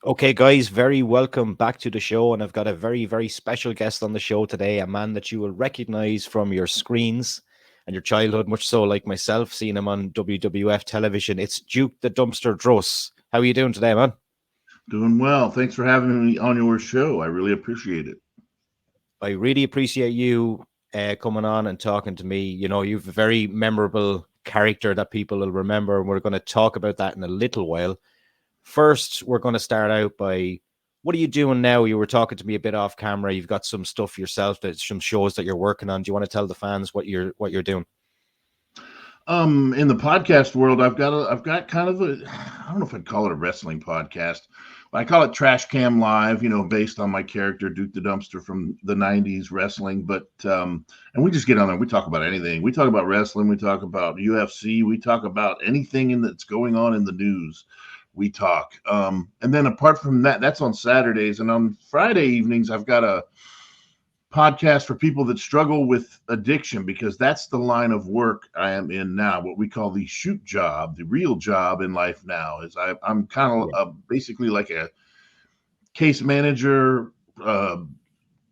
Okay, guys, very welcome back to the show. And I've got a very, very special guest on the show today, a man that you will recognize from your screens and your childhood, much so like myself, seeing him on WWF television. It's Duke the Dumpster Droese. How are you doing today, man? Doing well. Thanks for having me on your show. I really appreciate it. I really appreciate you coming on and talking to me. You know, you've a very memorable character that people will remember, and we're going to talk about that in a little while. First, we're going to start out by what are you doing now? You were talking to me a bit off camera. You've got some stuff yourself, that some shows that you're working on. Do you want to tell the fans what you're doing? In the podcast world, I've got kind of a, I don't know if I'd call it a wrestling podcast, but I call it Trash Cam Live, based on my character Duke the Dumpster from the 90s wrestling. But and we just get on there, we talk about anything. We talk about wrestling, we talk about UFC, we talk about anything that's going on in the news. We talk. And then apart from that, that's on Saturdays, and on Friday evenings I've got a podcast for people that struggle with addiction, because that's the line of work I am in now. What we call the shoot job, the real job in life now is I'm kind Yeah. of basically like a case manager,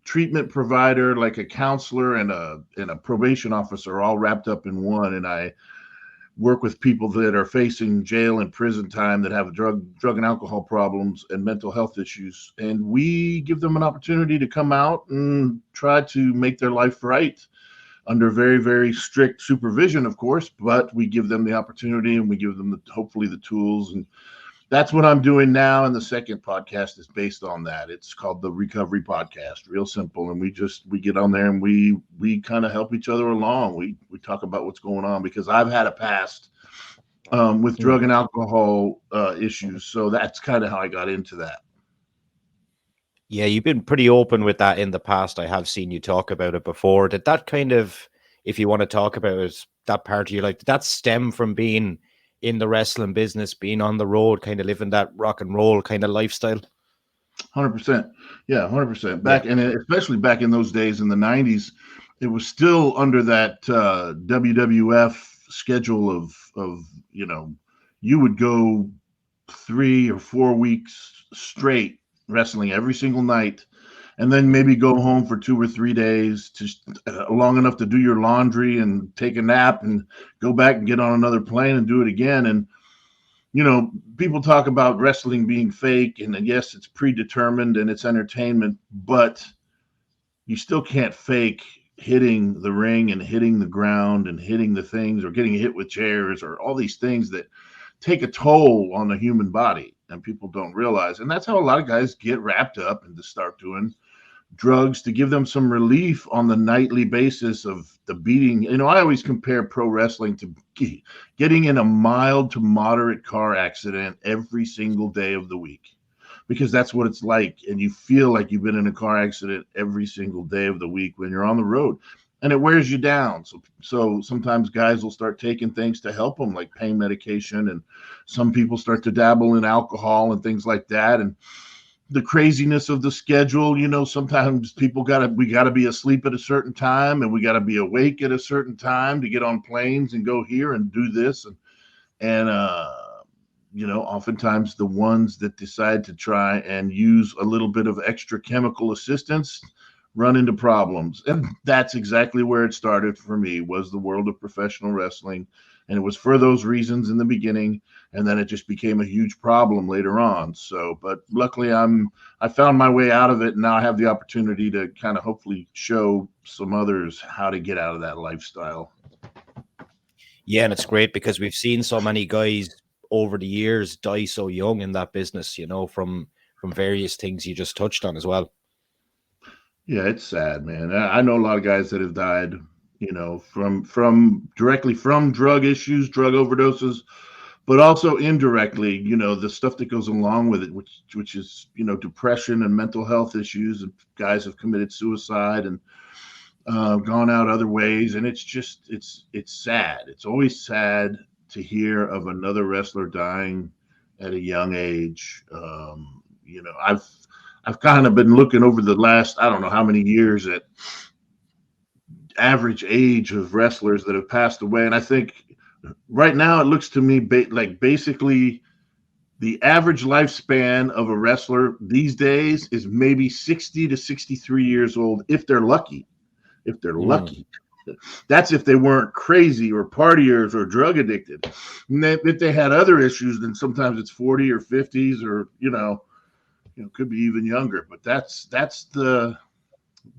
treatment provider, like a counselor and a probation officer, all wrapped up in one. And I work with people that are facing jail and prison time, that have drug and alcohol problems and mental health issues, and we give them an opportunity to come out and try to make their life right, under very, very strict supervision, of course, but we give them the opportunity, and we give them hopefully the tools. And that's what I'm doing now. And the second podcast is based on that. It's called the Recovery Podcast. Real simple. And we get on there, and we kind of help each other along. We talk about what's going on, because I've had a past with Mm. drug and alcohol issues. So that's kind of how I got into that. Yeah, you've been pretty open with that in the past. I have seen you talk about it before. Did that kind of, if you want to talk about it, that part of your life, did that stem from being in the wrestling business, being on the road, kind of living that rock and roll kind of lifestyle? 100%. Yeah, 100%. Yeah. Back, and especially back in those days in the 90s, it was still under that WWF schedule of, you would go 3 or 4 weeks straight wrestling every single night, and then maybe go home for 2 or 3 days, to long enough to do your laundry and take a nap and go back and get on another plane and do it again. And people talk about wrestling being fake, and yes, it's predetermined and it's entertainment, but you still can't fake hitting the ring and hitting the ground and hitting the things, or getting hit with chairs, or all these things that take a toll on the human body, and people don't realize. And that's how a lot of guys get wrapped up and to start doing drugs, to give them some relief on the nightly basis of the beating. I always compare pro wrestling to getting in a mild to moderate car accident every single day of the week, because that's what it's like. And you feel like you've been in a car accident every single day of the week when you're on the road, and it wears you down. So sometimes guys will start taking things to help them, like pain medication, and some people start to dabble in alcohol and things like that. And the craziness of the schedule, sometimes we gotta be asleep at a certain time, and we gotta be awake at a certain time to get on planes and go here and do this. And oftentimes the ones that decide to try and use a little bit of extra chemical assistance run into problems. And that's exactly where it started for me, was the world of professional wrestling. And it was for those reasons in the beginning, and then it just became a huge problem later on. So, but luckily I found my way out of it, and now I have the opportunity to kind of hopefully show some others how to get out of that lifestyle. Yeah, and it's great because we've seen so many guys over the years die so young in that business, from various things you just touched on as well. Yeah, it's sad, man. I know a lot of guys that have died, from directly from drug issues, drug overdoses, but also indirectly, the stuff that goes along with it, which is, depression and mental health issues. And guys have committed suicide and gone out other ways. And it's sad. It's always sad to hear of another wrestler dying at a young age. I've kind of been looking over the last, I don't know how many years, at average age of wrestlers that have passed away. And I think right now it looks to me like basically The average lifespan of a wrestler these days is maybe 60 to 63 years old, if they're lucky. If they're lucky. That's if they weren't crazy or partiers or drug addicted. And if they had other issues, then sometimes it's 40 or 50s or, could be even younger. But that's the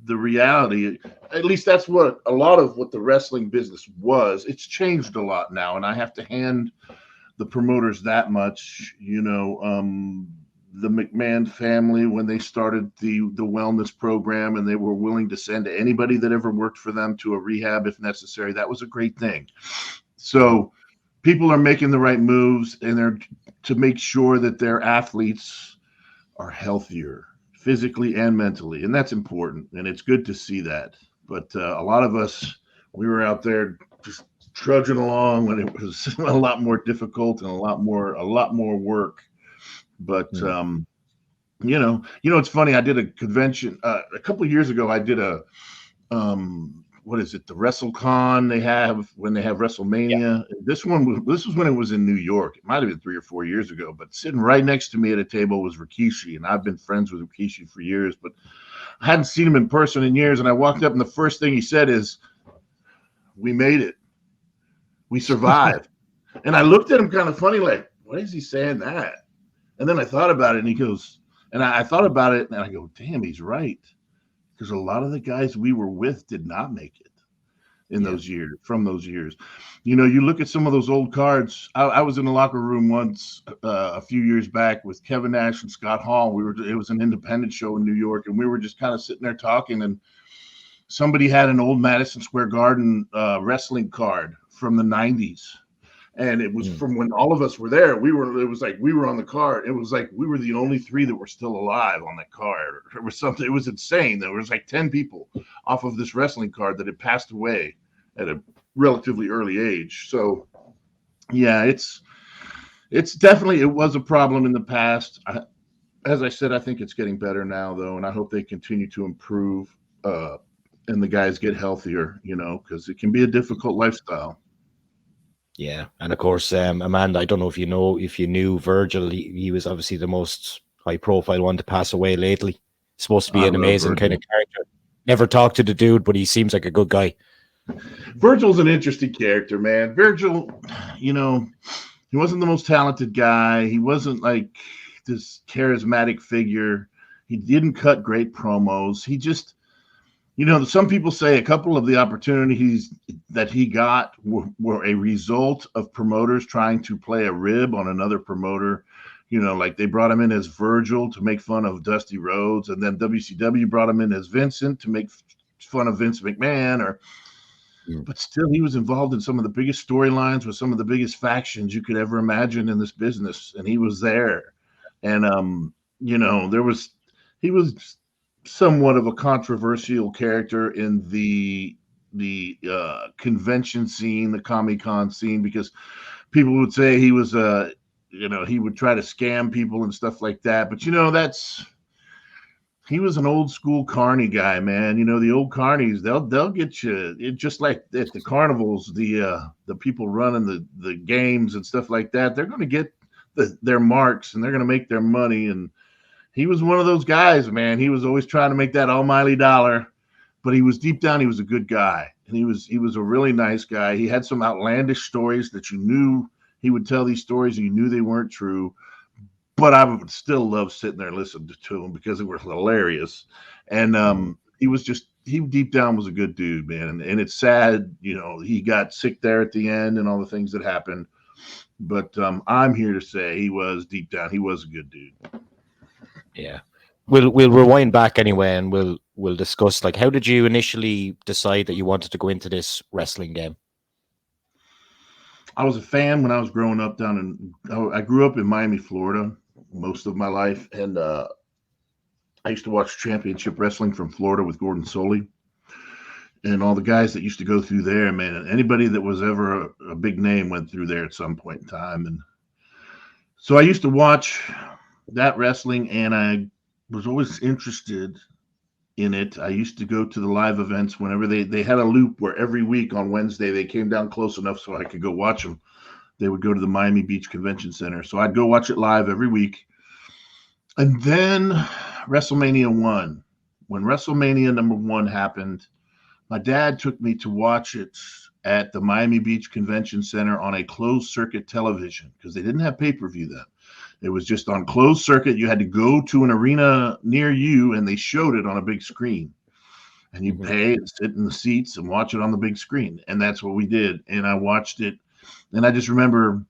reality. At least that's what a lot of what the wrestling business was. It's changed a lot now, and I have to hand the promoters that much. The McMahon family, when they started the wellness program, and they were willing to send anybody that ever worked for them to a rehab if necessary, that was a great thing. So people are making the right moves, and they're to make sure that their athletes are healthier physically and mentally, and that's important, and it's good to see that. But a lot of us, we were out there just trudging along when it was a lot more difficult and a lot more work. But it's funny. I did a convention a couple of years ago. I did a what is it? The WrestleCon they have when they have WrestleMania. Yeah. This was when it was in New York. It might have been 3 or 4 years ago. But sitting right next to me at a table was Rikishi, and I've been friends with Rikishi for years, but I hadn't seen him in person in years. And I walked up, and the first thing he said is, "We made it. We survived." And I looked at him kind of funny, like, "Why is he saying that?" And then I thought about it, and he goes, and I thought about it, and I go, "Damn, he's right." Because a lot of the guys we were with did not make it in those years, from those years. You look at some of those old cards. I was in the locker room once a few years back with Kevin Nash and Scott Hall. It was an independent show in New York, and we were just kind of sitting there talking, and somebody had an old Madison Square Garden wrestling card from the 90s. And it was from when all of us were there. It was like we were on the card. It was like we were the only 3 that were still alive on that card. It was something. It was insane. There was like 10 people off of this wrestling card that had passed away at a relatively early age. So, yeah, it's definitely, it was a problem in the past. As I said, I think it's getting better now, though, and I hope they continue to improve and the guys get healthier. Because it can be a difficult lifestyle. Yeah, and of course, Amanda, I don't know if you knew Virgil. He was obviously the most high-profile one to pass away lately. Supposed to be an amazing kind of character. Never talked to the dude, but he seems like a good guy. Virgil's an interesting character, man. Virgil, he wasn't the most talented guy. He wasn't like this charismatic figure. He didn't cut great promos. He just... some people say a couple of the opportunities that he got were a result of promoters trying to play a rib on another promoter. Like they brought him in as Virgil to make fun of Dusty Rhodes, and then WCW brought him in as Vincent to make fun of Vince McMahon. But still, he was involved in some of the biggest storylines with some of the biggest factions you could ever imagine in this business, and he was there. And he was somewhat of a controversial character in the convention scene, the Comic-Con scene, because people would say he was he would try to scam people and stuff like that. But he was an old school carny guy, man. The old carnies, they'll get you. It just like at the carnivals, the people running the games and stuff like that, they're going to get their marks and they're going to make their money. And he was one of those guys, man. He was always trying to make that almighty dollar, but he was deep down, he was a good guy. And he was a really nice guy. He had some outlandish stories that you knew he would tell these stories and you knew they weren't true. But I would still love sitting there listening to him because it was hilarious. And he deep down was a good dude, man. And it's sad, he got sick there at the end and all the things that happened. But I'm here to say he was deep down, he was a good dude. Yeah, we'll rewind back anyway, and we'll discuss how did you initially decide that you wanted to go into this wrestling game? I was a fan when I was growing up I grew up in Miami, Florida, most of my life, and I used to watch Championship Wrestling from Florida with Gordon Soley, and all the guys that used to go through there, man. Anybody that was ever a big name went through there at some point in time, and so I used to watch that wrestling, and I was always interested in it. I used to go to the live events whenever they had a loop where every week on Wednesday they came down close enough so I could go watch them. They would go to the Miami Beach Convention Center. So I'd go watch it live every week. And then WrestleMania 1. When WrestleMania #1 happened, my dad took me to watch it at the Miami Beach Convention Center on a closed circuit television because they didn't have pay-per-view then. It was just on closed circuit. You had to go to an arena near you, and they showed it on a big screen. And you pay and sit in the seats and watch it on the big screen. And that's what we did. And I watched it. And I just remember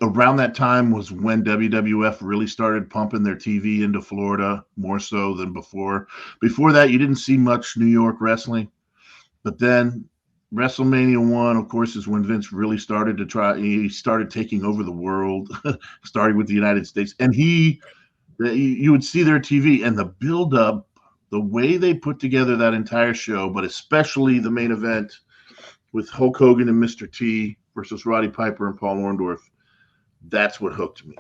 around that time was when WWF really started pumping their TV into Florida more so than before. Before that, you didn't see much New York wrestling. But then WrestleMania 1, of course, is when Vince really started to try. He started taking over the world, starting with the United States. And you would see their TV and the build-up, the way they put together that entire show, but especially the main event with Hulk Hogan and Mr. T versus Roddy Piper and Paul Orndorff, that's what hooked me.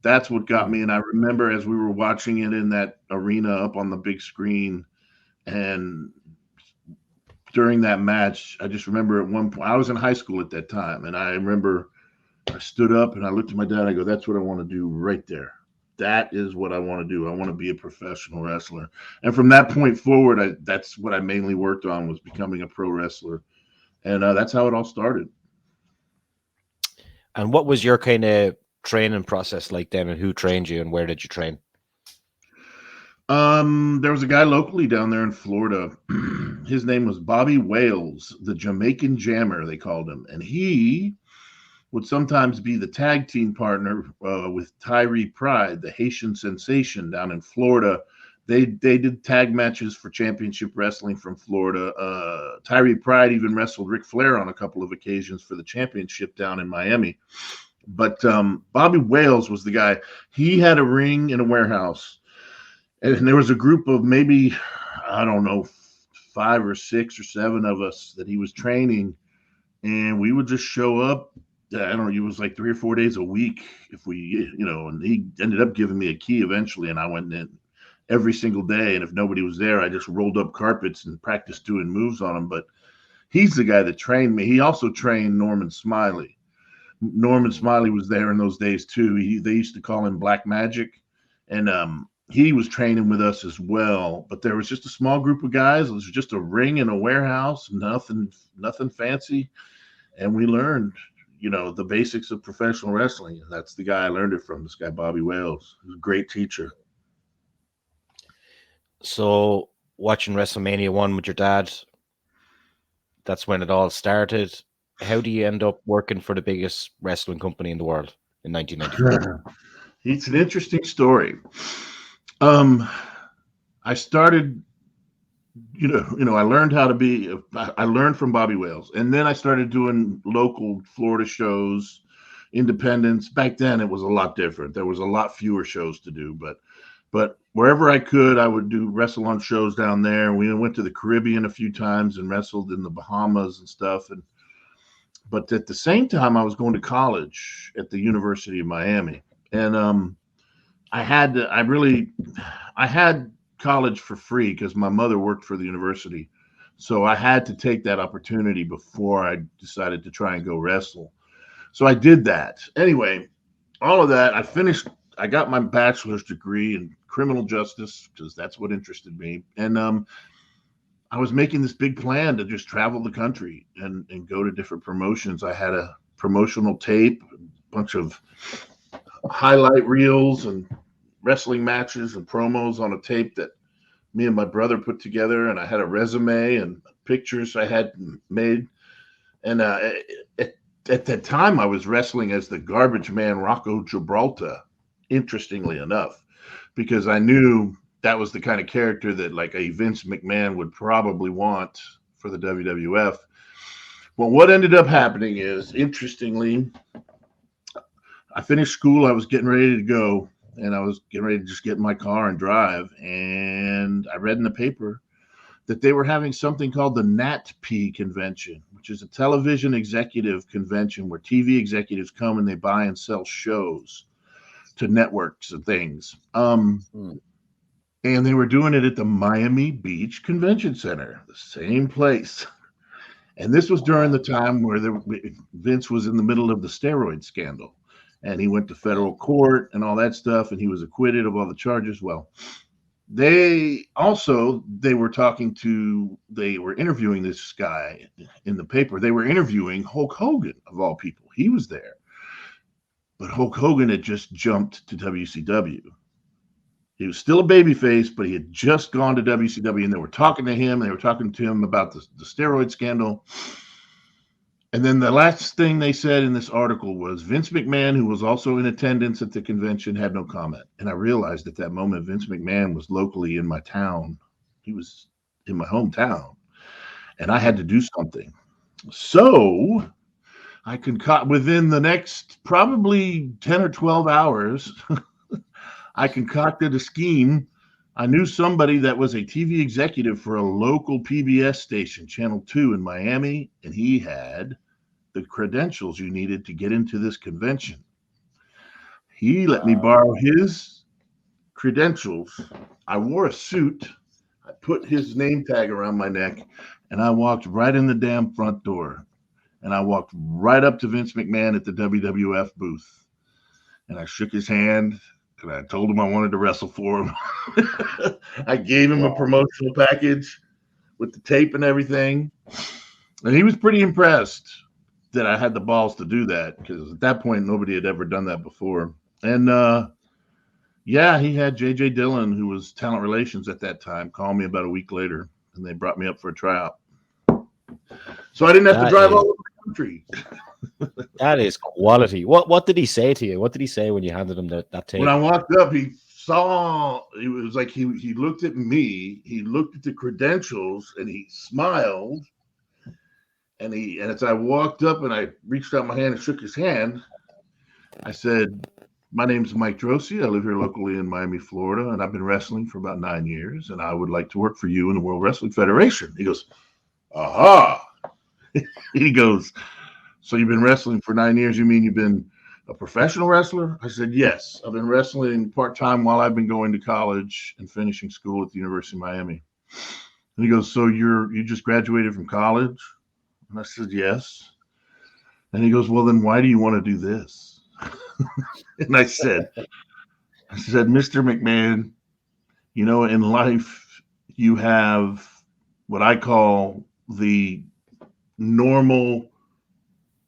That's what got me. And I remember as we were watching it in that arena up on the big screen, and during that match, I just remember at one point, I was in high school at that time, and I remember I stood up and I looked at my dad. I go, that's what I want to do right there. That is what I want to do. I want to be a professional wrestler. And from that point forward, that's what I mainly worked on, was becoming a pro wrestler. And that's how it all started. And what was your kind of training process like then, and who trained you and where did you train? There was a guy locally down there in Florida. His name was Bobby Wales, the Jamaican Jammer, they called him. And he would sometimes be the tag team partner with Tyree Pride, the Haitian sensation down in Florida. They did tag matches for championship wrestling from Florida. Tyree Pride even wrestled Ric Flair on a couple of occasions for the championship down in Miami. But Bobby Wales was the guy. He had a ring in a warehouse, and there was a group of maybe, I don't know, 5 or 6 or 7 of us that he was training, and we would just show up. I don't know, it was like 3 or 4 days a week if we, and he ended up giving me a key eventually, and I went in every single day. And if nobody was there, I just rolled up carpets and practiced doing moves on them. But he's the guy that trained me. He also trained Norman Smiley. Norman Smiley was there in those days too. They used to call him Black Magic. And he was training with us as well. But there was just a small group of guys. It was just a ring in a warehouse, nothing fancy. And we learned the basics of professional wrestling. And that's the guy I learned it from, this guy, Bobby Wales. He was a great teacher. So watching WrestleMania 1 with your dad, that's when it all started. How do you end up working for the biggest wrestling company in the world in 1994? It's an interesting story. I started, I learned how to be, I learned from Bobby Wales, and then I started doing local Florida shows, independents. Back then it was a lot different. There was a lot fewer shows to do, but wherever I could, I would wrestle on shows down there. We went to the Caribbean a few times and wrestled in the Bahamas and stuff. But at the same time, I was going to college at the University of Miami, and I had college for free because my mother worked for the university. So I had to take that opportunity before I decided to try and go wrestle. So I did that. Anyway, all of that, I got my bachelor's degree in criminal justice because that's what interested me. And I was making this big plan to just travel the country and go to different promotions. I had a promotional tape, a bunch of highlight reels and wrestling matches and promos on a tape that me and my brother put together. And I had a resume and pictures I had made. And at that time, I was wrestling as the garbage man Rocco Gibraltar, interestingly enough, because I knew that was the kind of character that like a Vince McMahon would probably want for the WWF. Well, what ended up happening is, interestingly, I finished school. I was getting ready to go, and I was getting ready to just get in my car and drive. And I read in the paper that they were having something called the NatP convention, which is a television executive convention where TV executives come and they buy and sell shows to networks and things. And they were doing it at the Miami Beach Convention Center, the same place. And this was during the time where Vince was in the middle of the steroid scandal, and he went to federal court and all that stuff, and he was acquitted of all the charges. Well, they were interviewing this guy in the paper. They were interviewing Hulk Hogan, of all people. He was there. But Hulk Hogan had just jumped to WCW. He was still a babyface, but he had just gone to WCW, and they were talking to him. They were talking to him about the steroid scandal. And then the last thing they said in this article was Vince McMahon, who was also in attendance at the convention, had no comment. And I realized at that moment, Vince McMahon was locally in my town. He was in my hometown, and I had to do something. So I within the next probably 10 or 12 hours, I concocted a scheme. I knew somebody that was a TV executive for a local PBS station, Channel 2 in Miami, and he had the credentials you needed to get into this convention. He let me borrow his credentials. I wore a suit. I put his name tag around my neck, and I walked right in the damn front door. And I walked right up to Vince McMahon at the WWF booth. And I shook his hand. And I told him I wanted to wrestle for him. I gave him a promotional package with the tape and everything. And he was pretty impressed that I had the balls to do that, because at that point, nobody had ever done that before. And he had J.J. Dillon, who was talent relations at that time, call me about a week later, and they brought me up for a tryout. So I didn't have to drive all over the country. That is quality. What did he say to you? What did he say when you handed him that tape? When I walked up, it was like he looked at me, he looked at the credentials, and he smiled. And as I walked up and I reached out my hand and shook his hand, I said, "My name's Mike Droese. I live here locally in Miami, Florida, and I've been wrestling for about 9 years, and I would like to work for you in the World Wrestling Federation." He goes, "Aha." He goes, "So you've been wrestling for 9 years? You mean you've been a professional wrestler?" I said, "Yes, I've been wrestling part-time while I've been going to college and finishing school at the University of Miami." And he goes, "So you just graduated from college?" And I said, "Yes." And he goes, "Well, then why do you want to do this?" And I said, "Mr. McMahon, in life, you have what I call the normal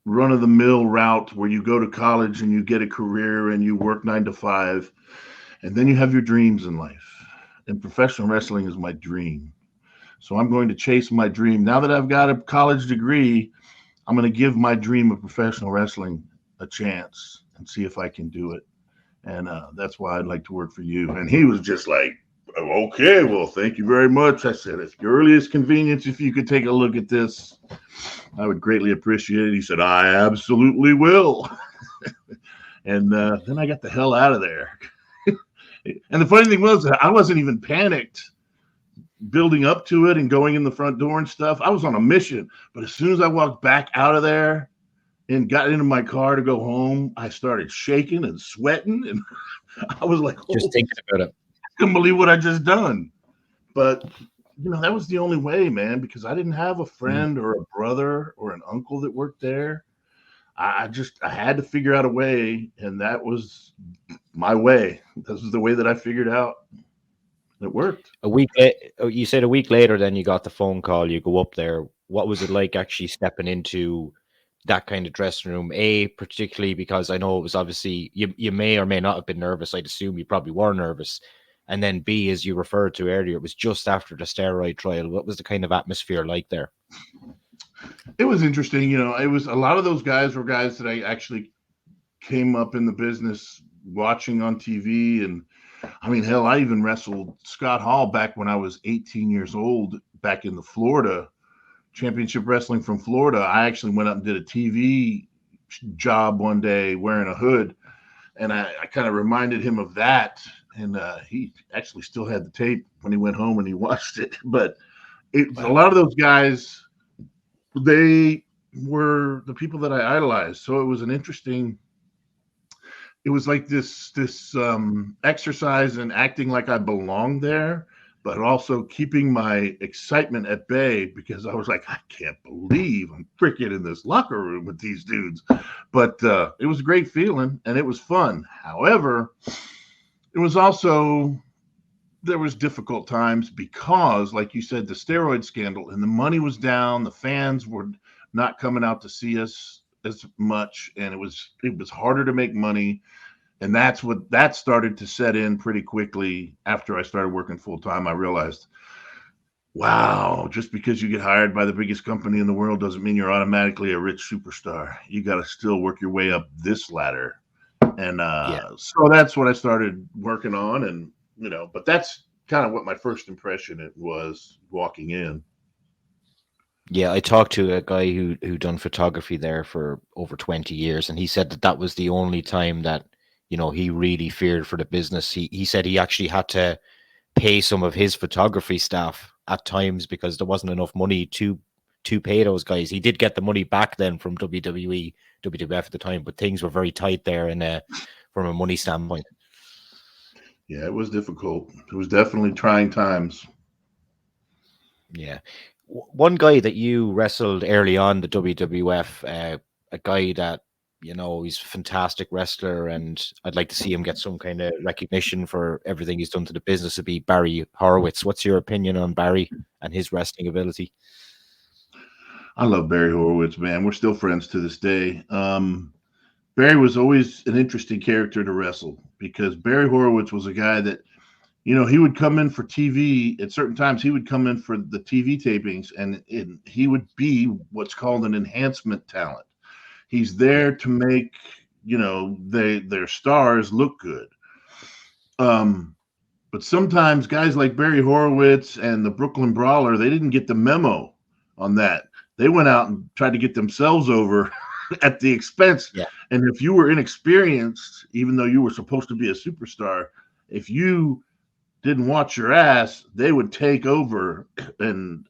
run-of-the-mill route where you go to college and you get a career and you work 9 to 5, and then you have your dreams in life. And professional wrestling is my dream. So I'm going to chase my dream. Now that I've got a college degree, I'm going to give my dream of professional wrestling a chance and see if I can do it. And that's why I'd like to work for you." And he was just like, "Okay, well, thank you very much." I said, "At your earliest convenience, if you could take a look at this, I would greatly appreciate it." He said, "I absolutely will." And then I got the hell out of there. And the funny thing was, I wasn't even panicked building up to it and going in the front door and stuff. I was on a mission. But as soon as I walked back out of there and got into my car to go home, I started shaking and sweating. And I was like, just thinking about it. I couldn't believe what I just done. But, that was the only way, man, because I didn't have a friend or a brother or an uncle that worked there. I had to figure out a way, and that was my way. This was the way that I figured out. It worked. You said a week later, then you got the phone call. You go up there. What was it like actually stepping into that kind of dressing room? A, particularly because I know it was obviously you may or may not have been nervous. I'd assume you probably were nervous. And then B, as you referred to earlier, it was just after the steroid trial. What was the kind of atmosphere like there? It was interesting. It was a lot of those guys were guys that I actually came up in the business watching on TV. And I mean, hell, I even wrestled Scott Hall back when I was 18 years old, back in the Florida Championship Wrestling from Florida. I actually went up and did a TV job one day wearing a hood. And I kind of reminded him of that. And he actually still had the tape when he went home and he watched it. But a lot of those guys, they were the people that I idolized. So it was it was like this exercise in acting like I belonged there, but also keeping my excitement at bay because I was like, I can't believe I'm freaking in this locker room with these dudes. But it was a great feeling and it was fun. However, it was also there was difficult times because, like you said, the steroid scandal and the money was down. The fans were not coming out to see us as much, and it was harder to make money. And that started to set in pretty quickly after I started working full time. I realized, wow, just because you get hired by the biggest company in the world doesn't mean you're automatically a rich superstar. You got to still work your way up this ladder. And Yeah. so that's what I started working on. And, but that's kind of what my first impression it was walking in. Yeah, I talked to a guy who done photography there for over 20 years, and he said that was the only time that, he really feared for the business. He said he actually had to pay some of his photography staff at times because there wasn't enough money to pay those guys. He did get the money back then from WWE, WWF at the time, but things were very tight there and from a money standpoint. Yeah, it was difficult. It was definitely trying times. Yeah. One guy that you wrestled early on the WWF, a guy that, he's a fantastic wrestler, and I'd like to see him get some kind of recognition for everything he's done to the business, would be Barry Horowitz. What's your opinion on Barry and his wrestling ability? I love Barry Horowitz, man. We're still friends to this day. Barry was always an interesting character to wrestle because Barry Horowitz was a guy that, he would come in for TV at certain times. He would come in for the TV tapings, and he would be what's called an enhancement talent. He's Yeah. there to make, their stars look good. But sometimes guys like Barry Horowitz and the Brooklyn Brawler, they didn't get the memo on that. They went out and tried to get themselves over at the expense. Yeah. And if you were inexperienced, even though you were supposed to be a superstar, if you didn't watch your ass, they would take over and,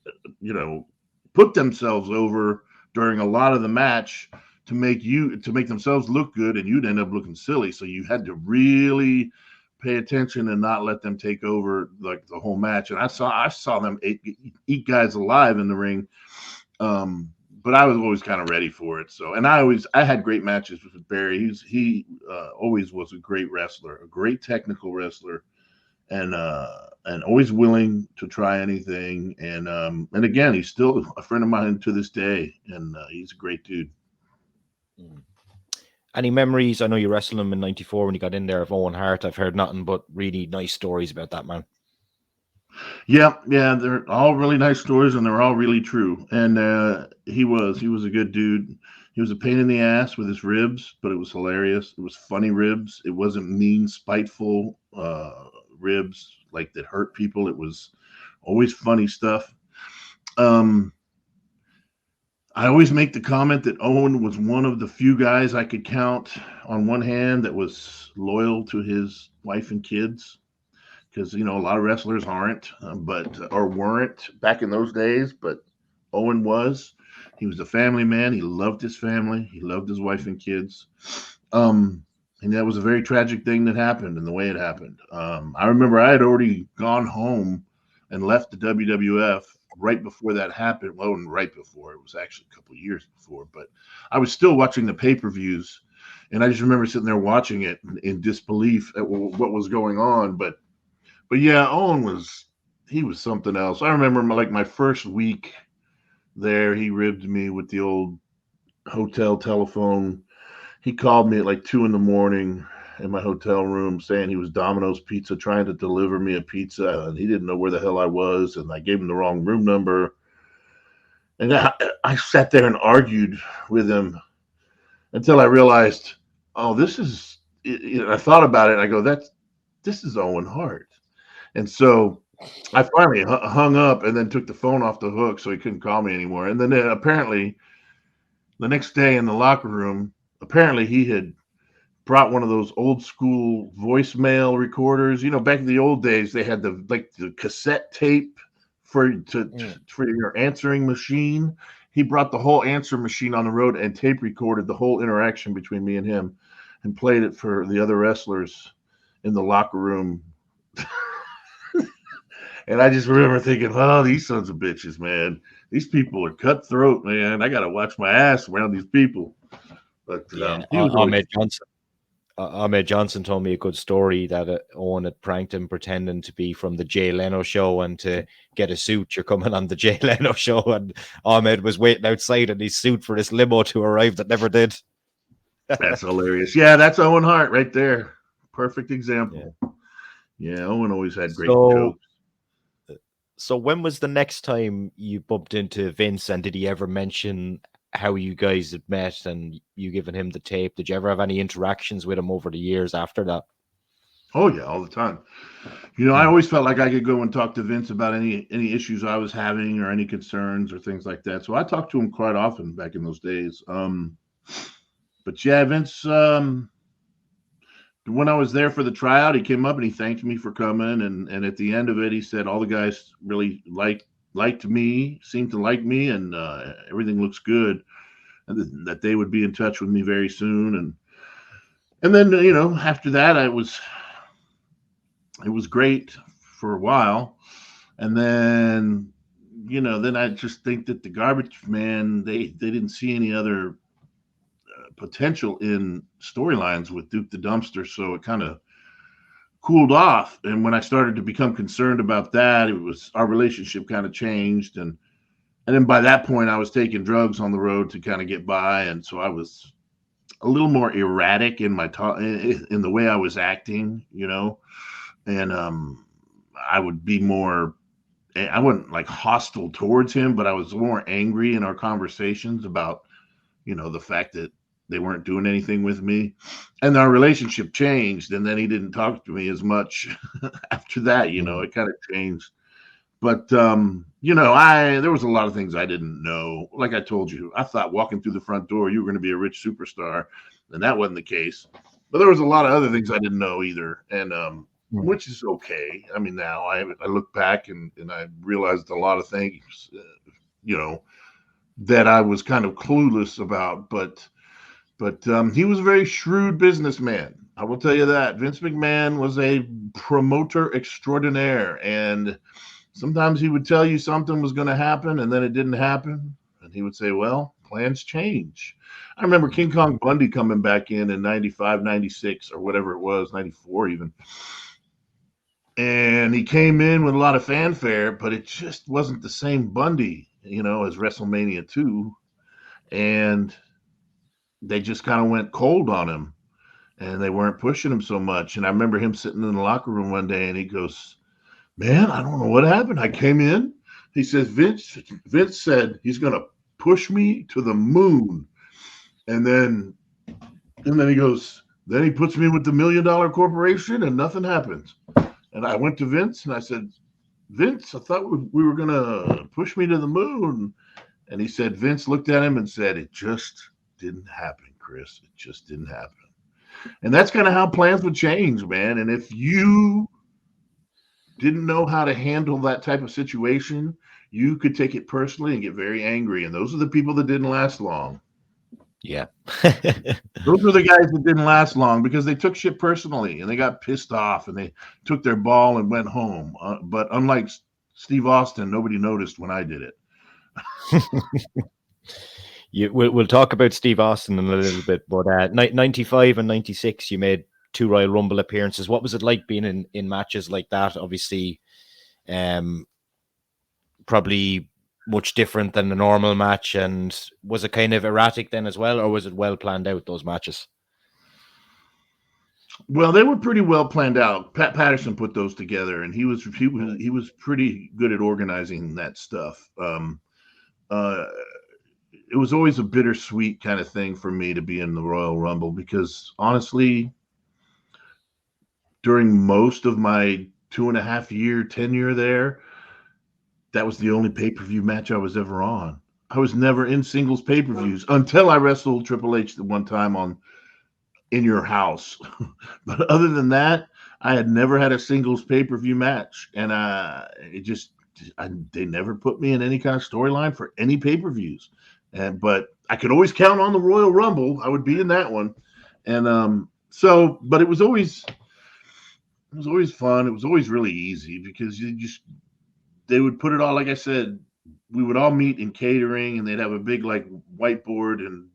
put themselves over during a lot of the match to make themselves look good, and you'd end up looking silly. So you had to really pay attention and not let them take over like the whole match. And I saw them eat guys alive in the ring. But I was always kind of ready for it. So, and I had great matches with Barry. He always was a great wrestler, a great technical wrestler, and always willing to try anything. And again, he's still a friend of mine to this day, and he's a great dude. Any memories? I know you wrestled him in '94 when you got in there of Owen Hart. I've heard nothing but really nice stories about that man. Yeah, they're all really nice stories, and they're all really true. And he was a good dude. He was a pain in the ass with his ribs, but it was hilarious. It was funny ribs. It wasn't mean, spiteful ribs like that hurt people. It was always funny stuff. I always make the comment that Owen was one of the few guys I could count on one hand that was loyal to his wife and kids, because a lot of wrestlers aren't, or weren't back in those days. But Owen was. He was a family man. He loved his family. He loved his wife and kids. And that was a very tragic thing that happened, and the way it happened. I remember I had already gone home and left the WWF right before that happened. Well, and right before, it was actually a couple of years before, but I was still watching the pay-per-views, and I just remember sitting there watching it in disbelief at what was going on. But yeah, Owen was something else. I remember my first week there, he ribbed me with the old hotel telephone. He called me at like 2 a.m. in my hotel room saying he was Domino's Pizza trying to deliver me a pizza, and he didn't know where the hell I was, and I gave him the wrong room number. And I sat there and argued with him until I realized, oh, this is. I thought about it, and I go, this is Owen Hart. And so I finally hung up and then took the phone off the hook so he couldn't call me anymore. And then apparently the next day in the locker room, apparently he had brought one of those old school voicemail recorders. Back in the old days, they had the cassette tape for your answering machine. He brought the whole answer machine on the road and tape recorded the whole interaction between me and him and played it for the other wrestlers in the locker room. And I just remember thinking, oh, these sons of bitches, man. These people are cutthroat, man. I got to watch my ass around these people. But Yeah, he was always Ahmed Johnson told me a good story that Owen had pranked him pretending to be from the Jay Leno show, and to get a suit, you're coming on the Jay Leno show, and Ahmed was waiting outside in his suit for this limo to arrive that never did. That's hilarious. Yeah, that's Owen Hart right there. Perfect example. Yeah, Owen always had great jokes. So when was the next time you bumped into Vince, and did he ever mention how you guys had met and you giving him the tape? Did you ever have any interactions with him over the years after that? Oh yeah, all the time. I always felt like I could go and talk to Vince about any issues I was having or any concerns or things like that. So I talked to him quite often back in those days. But yeah, Vince, when I was there for the tryout, he came up and he thanked me for coming, and at the end of it, he said all the guys really liked me, seemed to like me, and everything looks good, and that they would be in touch with me very soon. And then after that, it was great for a while, and then then I just think that the Garbage Man, they didn't see any other potential in storylines with Duke the Dumpster, so it kind of cooled off. And when I started to become concerned about that, it was our relationship kind of changed, and then by that point I was taking drugs on the road to kind of get by, and so I was a little more erratic in my talk, in the way I was acting, and I would be more, I wasn't like hostile towards him, but I was more angry in our conversations about the fact that they weren't doing anything with me, and our relationship changed, and then he didn't talk to me as much after that. It kind of changed. But there was a lot of things I didn't know. Like I told you, I thought walking through the front door you were going to be a rich superstar, and that wasn't the case. But there was a lot of other things I didn't know either, and which is okay. I mean, now I look back and I realized a lot of things, that I was kind of clueless about, but he was a very shrewd businessman. I will tell you that. Vince McMahon was a promoter extraordinaire, and sometimes he would tell you something was going to happen and then it didn't happen, and he would say, well, plans change. I remember King Kong Bundy coming back in 95, 96, or whatever it was, 94 even. And he came in with a lot of fanfare, but it just wasn't the same Bundy, as WrestleMania 2. And they just kind of went cold on him, and they weren't pushing him so much. And I remember him sitting in the locker room one day, and he goes, man, I don't know what happened. I came in. He says, Vince said he's going to push me to the moon. And then he goes, then he puts me with the $1 million corporation and nothing happens. And I went to Vince and I said, Vince, I thought we were going to push me to the moon. And he said, Vince looked at him and said, it just didn't happen, Chris. It just didn't happen. And that's kind of how plans would change, man. And if you didn't know how to handle that type of situation, you could take it personally and get very angry. And those are the people that didn't last long. Yeah. Those were the guys that didn't last long because they took shit personally and they got pissed off and they took their ball and went home. But unlike Steve Austin, nobody noticed when I did it. We'll talk about Steve Austin in a little bit, but 95 and 96, you made 2 Royal Rumble appearances. What was it like being in matches like that? Obviously, probably much different than the normal match. And was it kind of erratic then as well, or was it well planned out, those matches? Well, they were pretty well planned out. Pat Patterson put those together, and he was pretty good at organizing that stuff. It was always a bittersweet kind of thing for me to be in the Royal Rumble because honestly, during most of my 2.5-year tenure there, that was the only pay-per-view match I was ever on. I was never in singles pay-per-views until I wrestled Triple H the one time in your house. But other than that, I had never had a singles pay-per-view match. And they never put me in any kind of storyline for any pay-per-views. But I could always count on the Royal Rumble. I would be in that one. And but it was always fun. It was always really easy because they would put it all, like I said, we would all meet in catering, and they'd have a big like whiteboard, and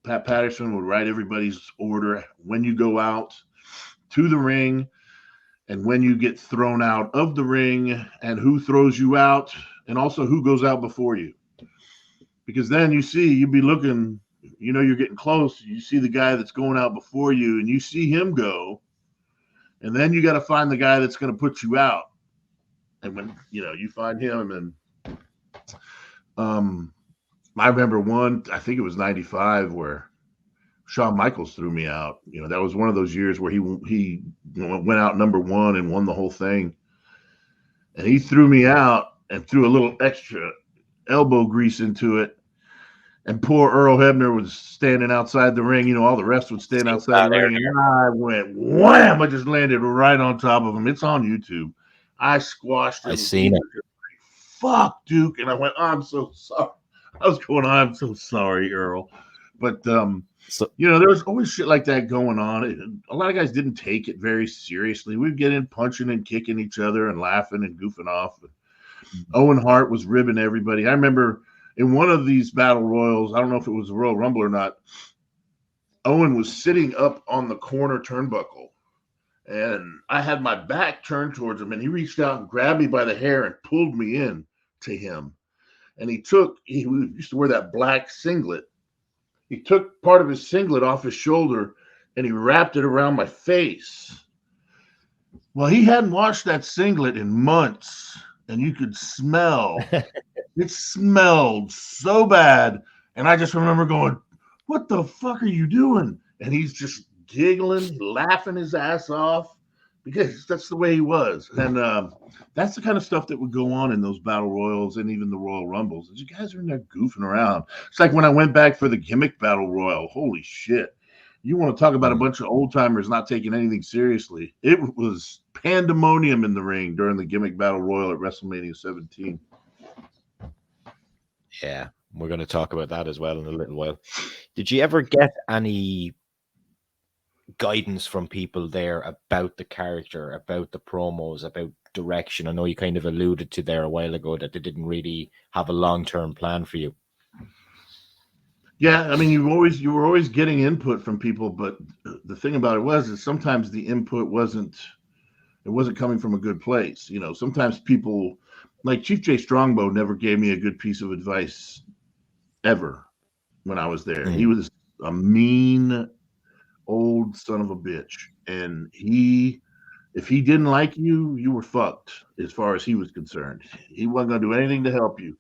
Pat Patterson would write everybody's order when you go out to the ring and when you get thrown out of the ring and who throws you out and also who goes out before you. Because then you'd be looking, you're getting close. You see the guy that's going out before you and you see him go. And then you got to find the guy that's going to put you out. And when, you find him, and I remember I think it was 95 where Shawn Michaels threw me out. That was one of those years where he went out number one and won the whole thing. And he threw me out and threw a little extra elbow grease into it. And poor Earl Hebner was standing outside the ring. All the rest would stand outside the ring. And I went wham! I just landed right on top of him. It's on YouTube. I squashed him. I seen it. Fuck, Duke. And I went, I'm so sorry. I was going, I'm so sorry, Earl. But, there was always shit like that going on. A lot of guys didn't take it very seriously. We'd get in punching and kicking each other and laughing and goofing off. Owen Hart was ribbing everybody. I remember in one of these battle royals, I don't know if it was a Royal Rumble or not, Owen was sitting up on the corner turnbuckle, and I had my back turned towards him, and he reached out and grabbed me by the hair and pulled me in to him. And he used to wear that black singlet. He took part of his singlet off his shoulder and he wrapped it around my face. Well, he hadn't washed that singlet in months, and you could smell. It smelled so bad. And I just remember going, what the fuck are you doing? And he's just giggling, laughing his ass off, because that's the way he was. And that's the kind of stuff that would go on in those battle royals and even the Royal Rumbles. You guys are in there goofing around. It's like when I went back for the Gimmick Battle Royal. Holy shit. You want to talk about a bunch of old timers not taking anything seriously. It was pandemonium in the ring during the Gimmick Battle Royal at WrestleMania 17. Yeah, we're going to talk about that as well in a little while. Did you ever get any guidance from people there about the character, about the promos, about direction? I know you kind of alluded to there a while ago that they didn't really have a long-term plan for you. Yeah, I mean, you were always getting input from people, but the thing about it is sometimes the input wasn't coming from a good place. Sometimes people like Chief Jay Strongbow never gave me a good piece of advice ever when I was there. He was a mean old son of a bitch, and if he didn't like you, you were fucked as far as he was concerned. He wasn't going to do anything to help you.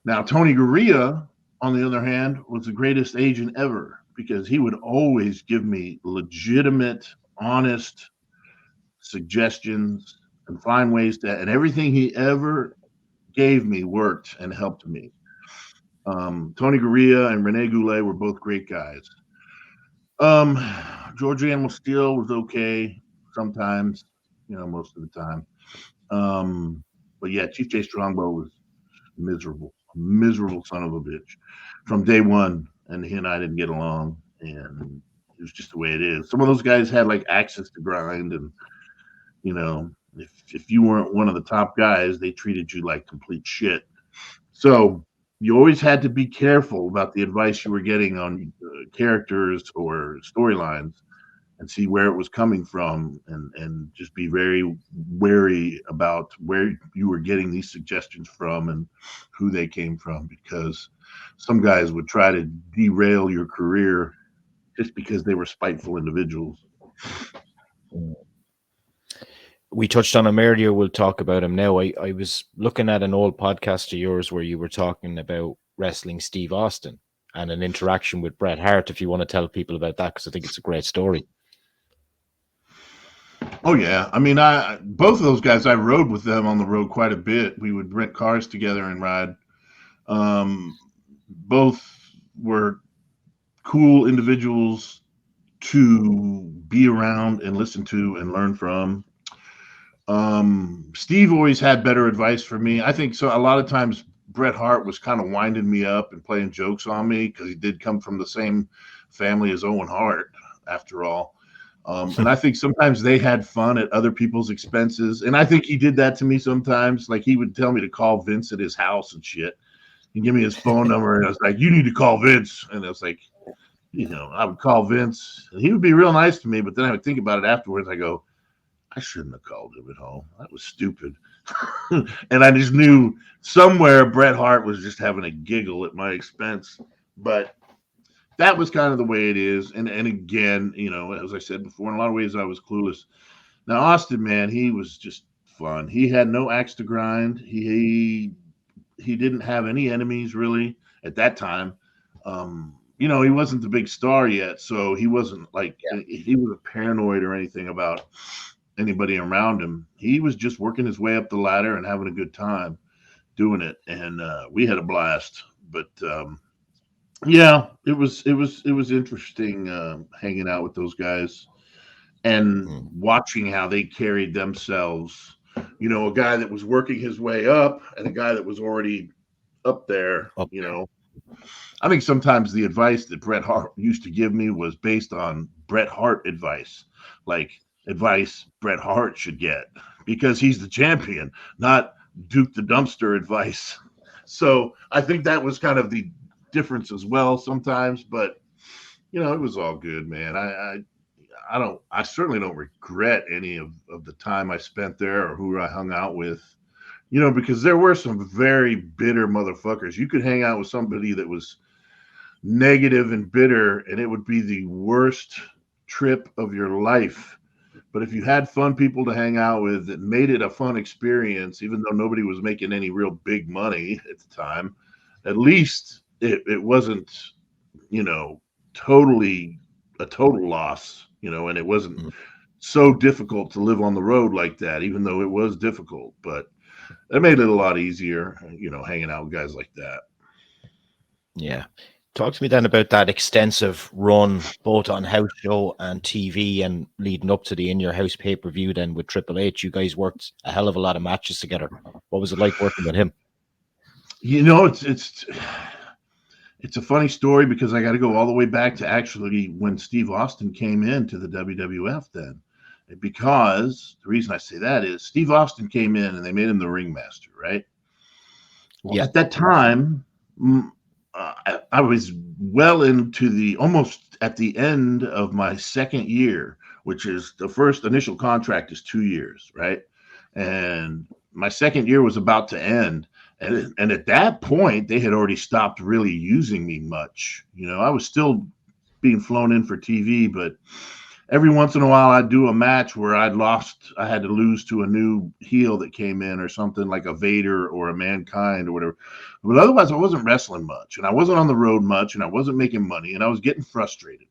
Now, Tony Gurria, on the other hand, was the greatest agent ever, because he would always give me legitimate, honest suggestions and find ways and everything he ever gave me worked and helped me. Tony Gurria and Rene Goulet were both great guys. George Animal Steel was okay sometimes, most of the time. But yeah, Chief Jay Strongbow was a miserable son of a bitch from day one, and he and I didn't get along, and it was just the way it is. Some of those guys had like axes to grind, and if you weren't one of the top guys, they treated you like complete shit. So you always had to be careful about the advice you were getting on characters or storylines, and see where it was coming from, and just be very wary about where you were getting these suggestions from and who they came from, because some guys would try to derail your career just because they were spiteful individuals. We touched on him earlier. We'll talk about him now. I was looking at an old podcast of yours where you were talking about wrestling Steve Austin and an interaction with Bret Hart, if you want to tell people about that, because I think it's a great story. Oh, yeah. I mean, both of those guys, I rode with them on the road quite a bit. We would rent cars together and ride. Both were cool individuals to be around and listen to and learn from. Steve always had better advice for me. I think so. A lot of times Bret Hart was kind of winding me up and playing jokes on me because he did come from the same family as Owen Hart, after all. And I think sometimes they had fun at other people's expenses. And I think he did that to me sometimes. Like he would tell me to call Vince at his house and shit. He'd give me his phone number, and I was like, "You need to call Vince." And I was like, I would call Vince, and he would be real nice to me. But then I would think about it afterwards. I go, I shouldn't have called him at home. That was stupid. And I just knew somewhere Bret Hart was just having a giggle at my expense. But that was kind of the way it is. And again, as I said before, in a lot of ways I was clueless. Now Austin, man, he was just fun. He had no axe to grind. He didn't have any enemies really at that time. He wasn't the big star yet, so he wasn't like he was paranoid or anything about anybody around him. He was just working his way up the ladder and having a good time doing it, and we had a blast. But it was interesting hanging out with those guys and watching how they carried themselves. A guy that was working his way up and a guy that was already up there. I think sometimes the advice that Bret Hart used to give me was based on Bret Hart advice, like advice Bret Hart should get because he's the champion, not Duke the Dumpster advice. So I think that was kind of the difference as well sometimes, but it was all good, man. I certainly don't regret any of the time I spent there or who I hung out with, because there were some very bitter motherfuckers. You could hang out with somebody that was negative and bitter, and it would be the worst trip of your life. But if you had fun people to hang out with, it made it a fun experience, even though nobody was making any real big money at the time. At least it wasn't, totally a total loss, and it wasn't so difficult to live on the road like that, even though it was difficult. But it made it a lot easier, hanging out with guys like that. Yeah. Talk to me then about that extensive run, both on house show and TV, and leading up to the In Your House pay-per-view then with Triple H. You guys worked a hell of a lot of matches together. What was it like working with him? It's a funny story because I got to go all the way back to actually when Steve Austin came into the WWF then. Because the reason I say that is Steve Austin came in and they made him the ringmaster, right? Well, at that time, I was well into almost at the end of my second year, which is the first initial contract is 2 years, right? And my second year was about to end. And at that point, they had already stopped really using me much. I was still being flown in for TV, but every once in a while I'd do a match where I had to lose to a new heel that came in or something like a Vader or a Mankind or whatever. But otherwise I wasn't wrestling much and I wasn't on the road much and I wasn't making money and I was getting frustrated.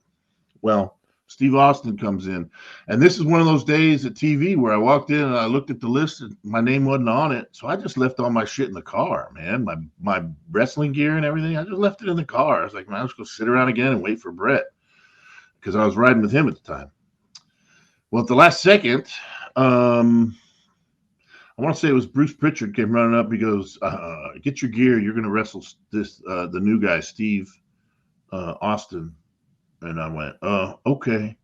Well, Steve Austin comes in, and this is one of those days at TV where I walked in and I looked at the list and my name wasn't on it. So I just left all my shit in the car, man, my wrestling gear and everything. I just left it in the car. I was like, man, I'll just go sit around again and wait for Bret because I was riding with him at the time. Well, at the last second, I want to say it was Bruce Pritchard came running up. He goes, get your gear. You're going to wrestle the new guy, Steve Austin. And I went, okay.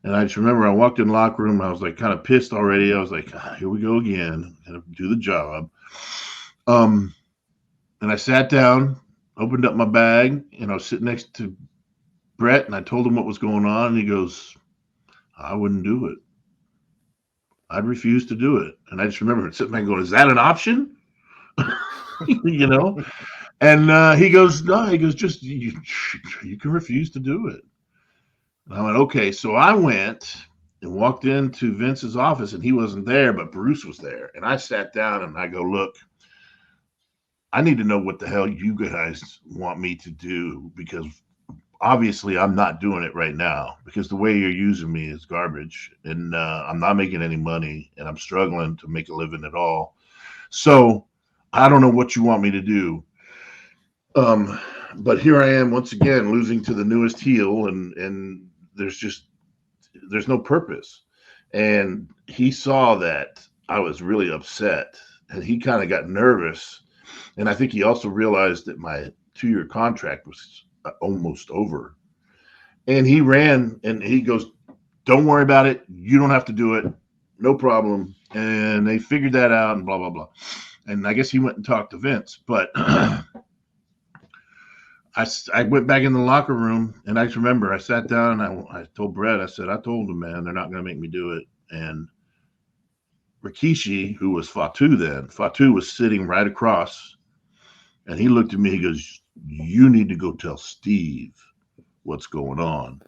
And I just remember I walked in the locker room. I was like kind of pissed already. I was like, here we go again. Gotta do the job. And I sat down, opened up my bag, and I was sitting next to Bret, and I told him what was going on. And he goes, I wouldn't do it. I'd refuse to do it. And I just remember sitting there going, is that an option? And he goes, no, just you can refuse to do it. And I went, okay. So I went and walked into Vince's office and he wasn't there, but Bruce was there. And I sat down and I go, look, I need to know what the hell you guys want me to do because obviously I'm not doing it right now because the way you're using me is garbage and I'm not making any money and I'm struggling to make a living at all. So I don't know what you want me to do. But here I am once again losing to the newest heel and there's no purpose. And he saw that I was really upset and he kind of got nervous. And I think he also realized that my 2-year contract was almost over. And he ran and he goes, Don't worry about it. You don't have to do it. No problem. And they figured that out and blah, blah, blah. And I guess he went and talked to Vince. But I went back in the locker room, and I just remember I sat down and I told Brett, I said, I told him, man, they're not going to make me do it. And Rikishi, who was Fatu then, Fatu was sitting right across, and he looked at me, he goes, you need to go tell Steve what's going on.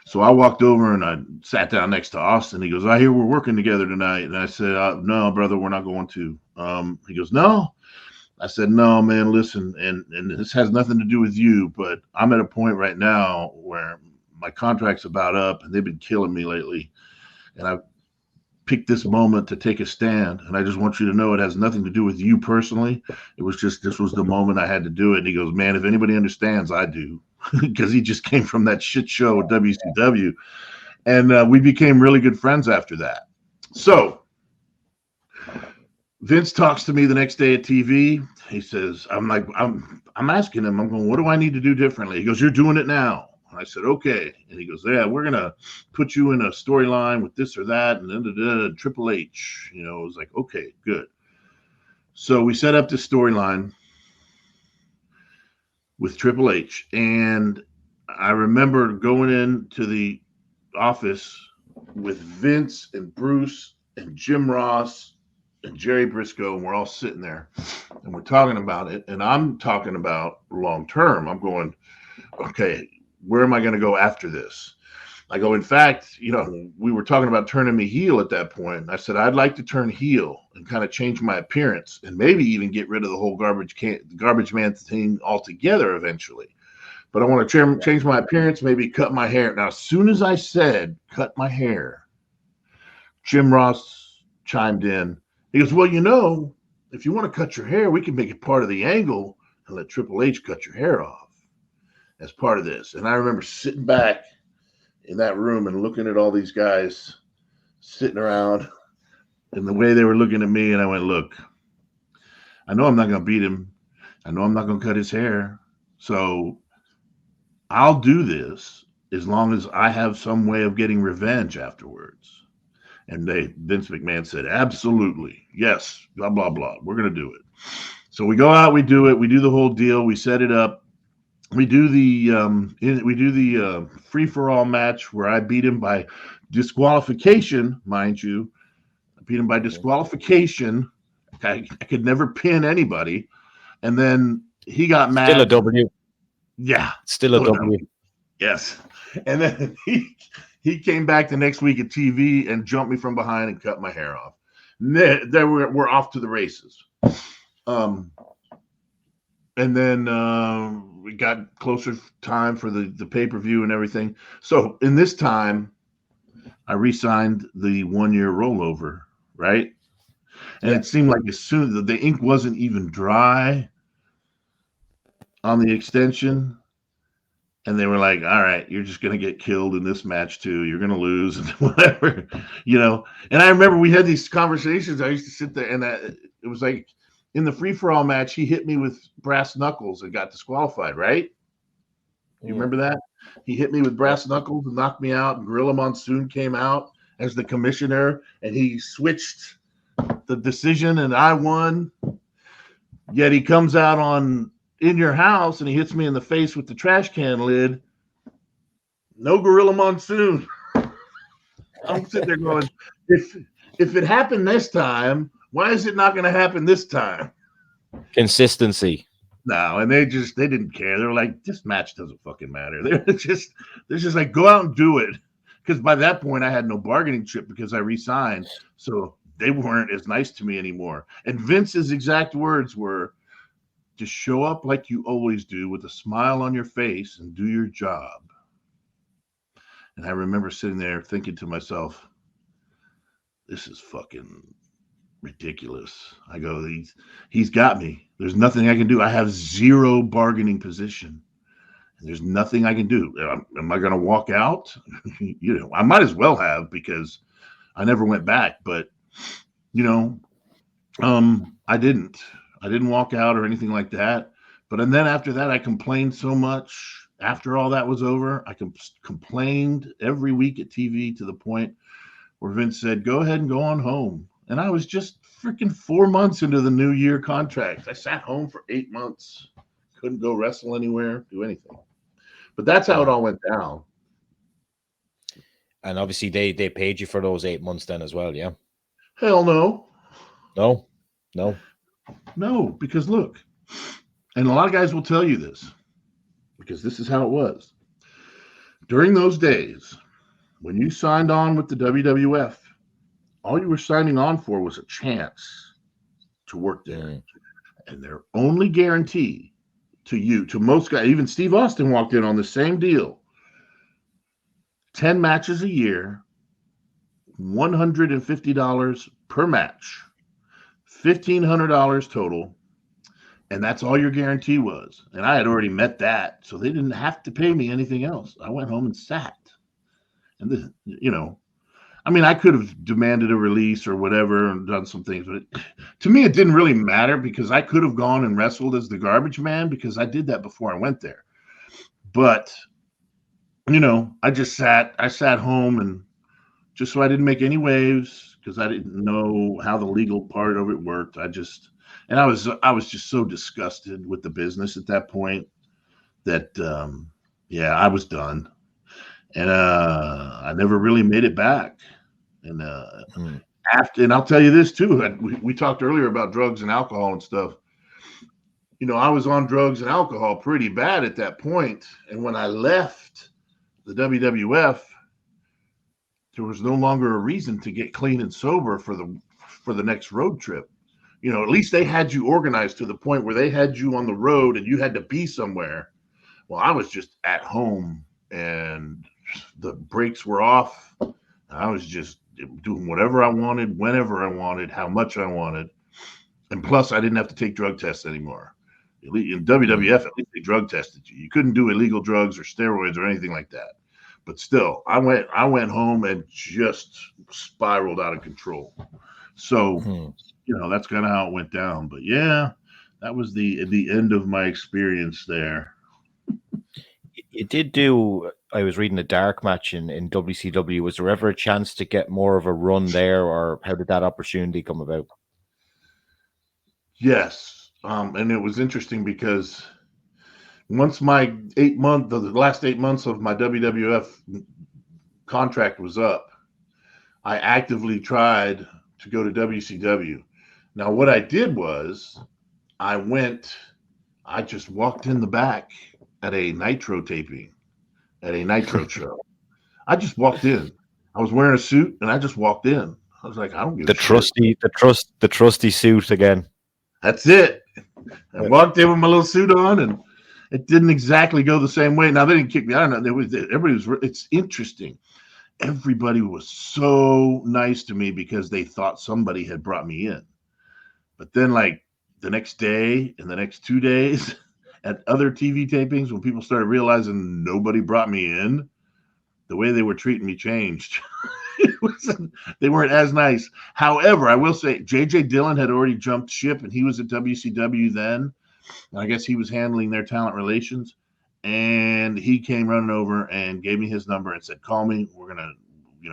So I walked over and I sat down next to Austin. He goes, I hear we're working together tonight. And I said, no, brother, we're not going to. He goes, no. I said, no, man, listen, and this has nothing to do with you, but I'm at a point right now where my contract's about up, and they've been killing me lately. And I've picked this moment to take a stand, and I just want you to know it has nothing to do with you personally. It was just, this was the moment I had to do it. And he goes, man, if anybody understands, I do. Because he just came from that shit show at WCW. And we became really good friends after that. So Vince talks to me the next day at TV. He says, I'm asking him, I'm going, what do I need to do differently? He goes, you're doing it now. And I said, okay. And he goes, yeah, we're going to put you in a storyline with this or that. And then Triple H, it was like, okay, good. So we set up this storyline with Triple H. And I remember going into the office with Vince and Bruce and Jim Ross and Jerry Briscoe, and we're all sitting there and we're talking about it. And I'm talking about long term. I'm going, okay, where am I going to go after this? I go, in fact, we were talking about turning me heel at that point. I said, I'd like to turn heel and kind of change my appearance and maybe even get rid of the whole garbage man thing altogether eventually. But I want to change my appearance, maybe cut my hair. Now, as soon as I said cut my hair, Jim Ross chimed in. He goes, well, if you want to cut your hair, we can make it part of the angle and let Triple H cut your hair off as part of this. And I remember sitting back in that room and looking at all these guys sitting around and the way they were looking at me. And I went, look, I know I'm not going to beat him. I know I'm not going to cut his hair. So I'll do this as long as I have some way of getting revenge afterwards. And Vince McMahon said, absolutely. Yes. Blah, blah, blah. We're going to do it. So we go out, we do it. We do the whole deal. We set it up. We do the free-for-all match where I beat him by disqualification, mind you. I beat him by disqualification. I could never pin anybody. And then he got mad. Still a W. Yeah. Still a W. Yes. And then he came back the next week at TV and jumped me from behind and cut my hair off. Then we're off to the races. And then we got closer time for the pay-per-view and everything. So in this time, I re-signed the 1-year rollover, right? And it seemed like as soon as the ink wasn't even dry on the extension, and they were like, all right, you're just going to get killed in this match too. You're going to lose and whatever, And I remember we had these conversations. I used to sit there and it was like, in the free-for-all match, he hit me with brass knuckles and got disqualified, right? You remember that? He hit me with brass knuckles and knocked me out, and Gorilla Monsoon came out as the commissioner, and he switched the decision, and I won. Yet he comes out on In Your House, and he hits me in the face with the trash can lid. No Gorilla Monsoon. I'm sitting there going, if it happened this time, why is it not going to happen this time? Consistency. No, and they didn't care. They were like, this match doesn't fucking matter. They're just like, go out and do it. Because by that point, I had no bargaining chip because I re-signed. So they weren't as nice to me anymore. And Vince's exact words were, just show up like you always do with a smile on your face and do your job. And I remember sitting there thinking to myself, this is fucking ridiculous. I go, he's got me. There's nothing I can do. I have zero bargaining position. There's nothing I can do. Am I going to walk out? I might as well have, because I never went back. But I didn't walk out or anything like that. But and then after that, I complained so much After all that was over, I complained every week at TV to the point where Vince said, "Go ahead and go on home." And I was just freaking 4 months into the new year contract. I sat home for 8 months, couldn't go wrestle anywhere, do anything. But that's how it all went down. And obviously they paid you for those 8 months then as well, yeah? Hell no. No, no. No, because look, and a lot of guys will tell you this, because this is how it was. During those days, when you signed on with the WWF, all you were signing on for was a chance to work there. And their only guarantee to you, to most guys, even Steve Austin walked in on the same deal. 10 matches a year, $150 per match, $1,500 total. And that's all your guarantee was. And I had already met that. So they didn't have to pay me anything else. I went home and sat. And, I mean, I could have demanded a release or whatever and done some things. But to me, it didn't really matter because I could have gone and wrestled as the garbage man because I did that before I went there. But, I just sat home and just so I didn't make any waves because I didn't know how the legal part of it worked. I was just so disgusted with the business at that point that, I was done. And I never really made it back. And and I'll tell you this too. We talked earlier about drugs and alcohol and stuff. I was on drugs and alcohol pretty bad at that point. And when I left the WWF, there was no longer a reason to get clean and sober for the next road trip. At least they had you organized to the point where they had you on the road and you had to be somewhere. Well, I was just at home and the brakes were off. I was just doing whatever I wanted, whenever I wanted, how much I wanted. And plus, I didn't have to take drug tests anymore. In WWF, at least they drug tested you. You couldn't do illegal drugs or steroids or anything like that. But still, I went home and just spiraled out of control. So, that's kind of how it went down. But yeah, that was the end of my experience there. You did do, I was reading a dark match in WCW. Was there ever a chance to get more of a run there, or how did that opportunity come about? Yes. And it was interesting because once my the last 8 months of my WWF contract was up, I actively tried to go to WCW. Now, what I did was I just walked in the back at a Nitro taping, at a Nitro show. I just walked in. I was wearing a suit and I just walked in. I was like, I don't give a shit. The trusty suit again. That's it. I walked in with my little suit on, and it didn't exactly go the same way. Now they didn't kick me out. It's interesting. Everybody was so nice to me because they thought somebody had brought me in. But then, like the next day and the next 2 days at other TV tapings, when people started realizing nobody brought me in, the way they were treating me changed. They weren't as nice. However, I will say J.J. Dillon had already jumped ship, and he was at WCW then. I guess he was handling their talent relations. And he came running over and gave me his number and said, call me. We're going to,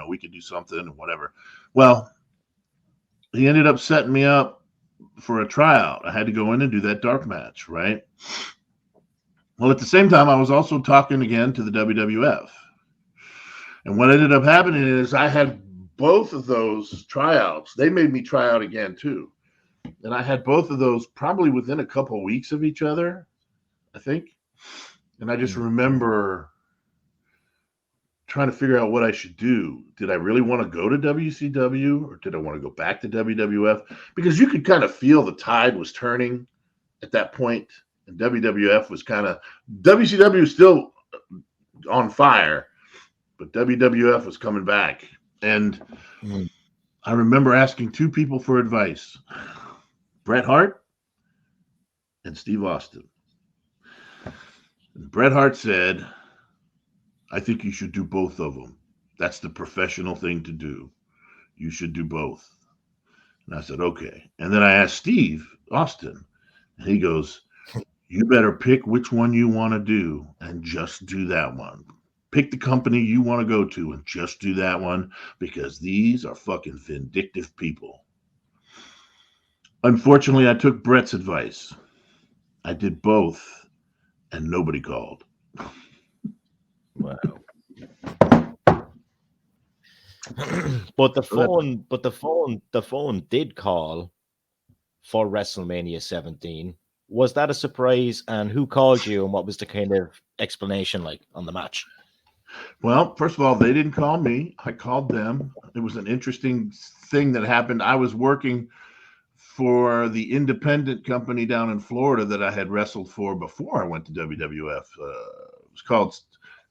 we could do something and whatever. Well, he ended up setting me up for a tryout. I had to go in and do that dark match, right? Well, at the same time, I was also talking again to the WWF. And what ended up happening is I had both of those tryouts. They made me try out again, too. And I had both of those probably within a couple of weeks of each other, I think. And I just remember trying to figure out what I should do. Did I really want to go to WCW or did I want to go back to WWF? Because you could kind of feel the tide was turning at that point. And WWF was WCW was still on fire, but WWF was coming back. And I remember asking two people for advice, Bret Hart and Steve Austin. And Bret Hart said, I think you should do both of them. That's the professional thing to do. You should do both. And I said, okay. And then I asked Steve Austin, and he goes, You better pick which one you want to do and just do that one. Pick the company you want to go to and just do that one because these are fucking vindictive people. Unfortunately, I took Brett's advice. I did both and nobody called. Wow. But the phone did call for WrestleMania 17. Was that a surprise? And who called you? And what was the kind of explanation like on the match? Well, first of all, they didn't call me. I called them. It was an interesting thing that happened. I was working for the independent company down in Florida that I had wrestled for before I went to WWF.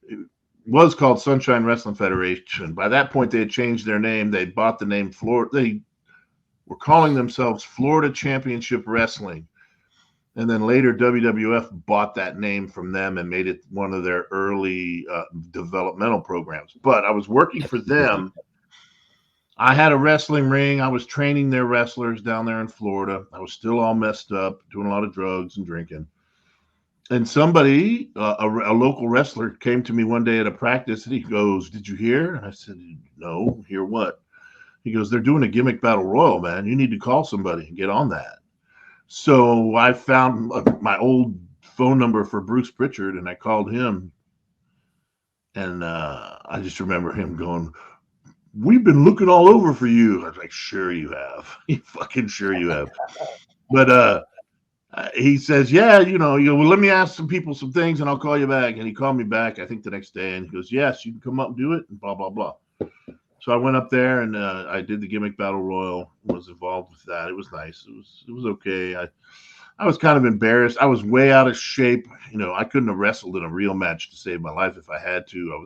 It was called Sunshine Wrestling Federation. By that point, they had changed their name. They bought the name Florida. They were calling themselves Florida Championship Wrestling. And then later, WWF bought that name from them and made it one of their early developmental programs. But I was working for them. I had a wrestling ring. I was training their wrestlers down there in Florida. I was still all messed up, doing a lot of drugs and drinking. And somebody, a local wrestler, came to me one day at a practice and he goes, "Did you hear?" And I said, "No, hear what?" He goes, "They're doing a Gimmick Battle Royal, man. You need to call somebody and get on that." So I found my old phone number for Bruce Pritchard and I called him. And I just remember him going, "We've been looking all over for you." I was like, "Sure you have. You fucking sure you have." But he says, "Yeah, well, let me ask some people some things and I'll call you back." And he called me back, I think the next day, and he goes, "Yes, you can come up and do it," and blah, blah, blah. So I went up there and I did the Gimmick Battle Royal, was involved with that. It was nice. It was okay. I was kind of embarrassed. I was way out of shape. I couldn't have wrestled in a real match to save my life if I had to.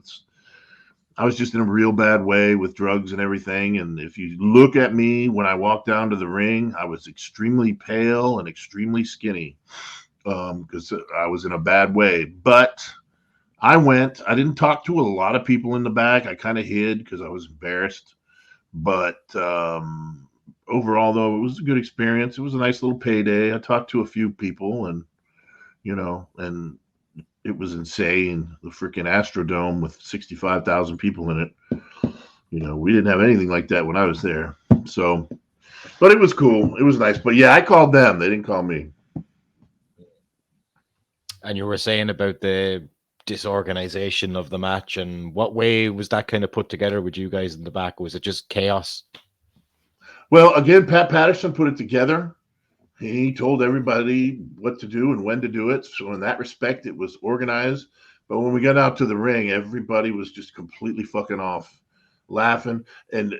I was just in a real bad way with drugs and everything. And if you look at me when I walked down to the ring, I was extremely pale and extremely skinny because I was in a bad way. But I didn't talk to a lot of people in the back. I kind of hid because I was embarrassed. But overall, though, it was a good experience. It was a nice little payday. I talked to a few people and it was insane. The freaking Astrodome with 65,000 people in it. We didn't have anything like that when I was there. So, but it was cool. It was nice. But yeah, I called them. They didn't call me. And you were saying about the disorganization of the match, and what way was that kind of put together with you guys in the back? Was it just chaos? Well, again, Pat Patterson put it together. He told everybody what to do and when to do it. So in that respect, it was organized. But when we got out to the ring, everybody was just completely fucking off, laughing. And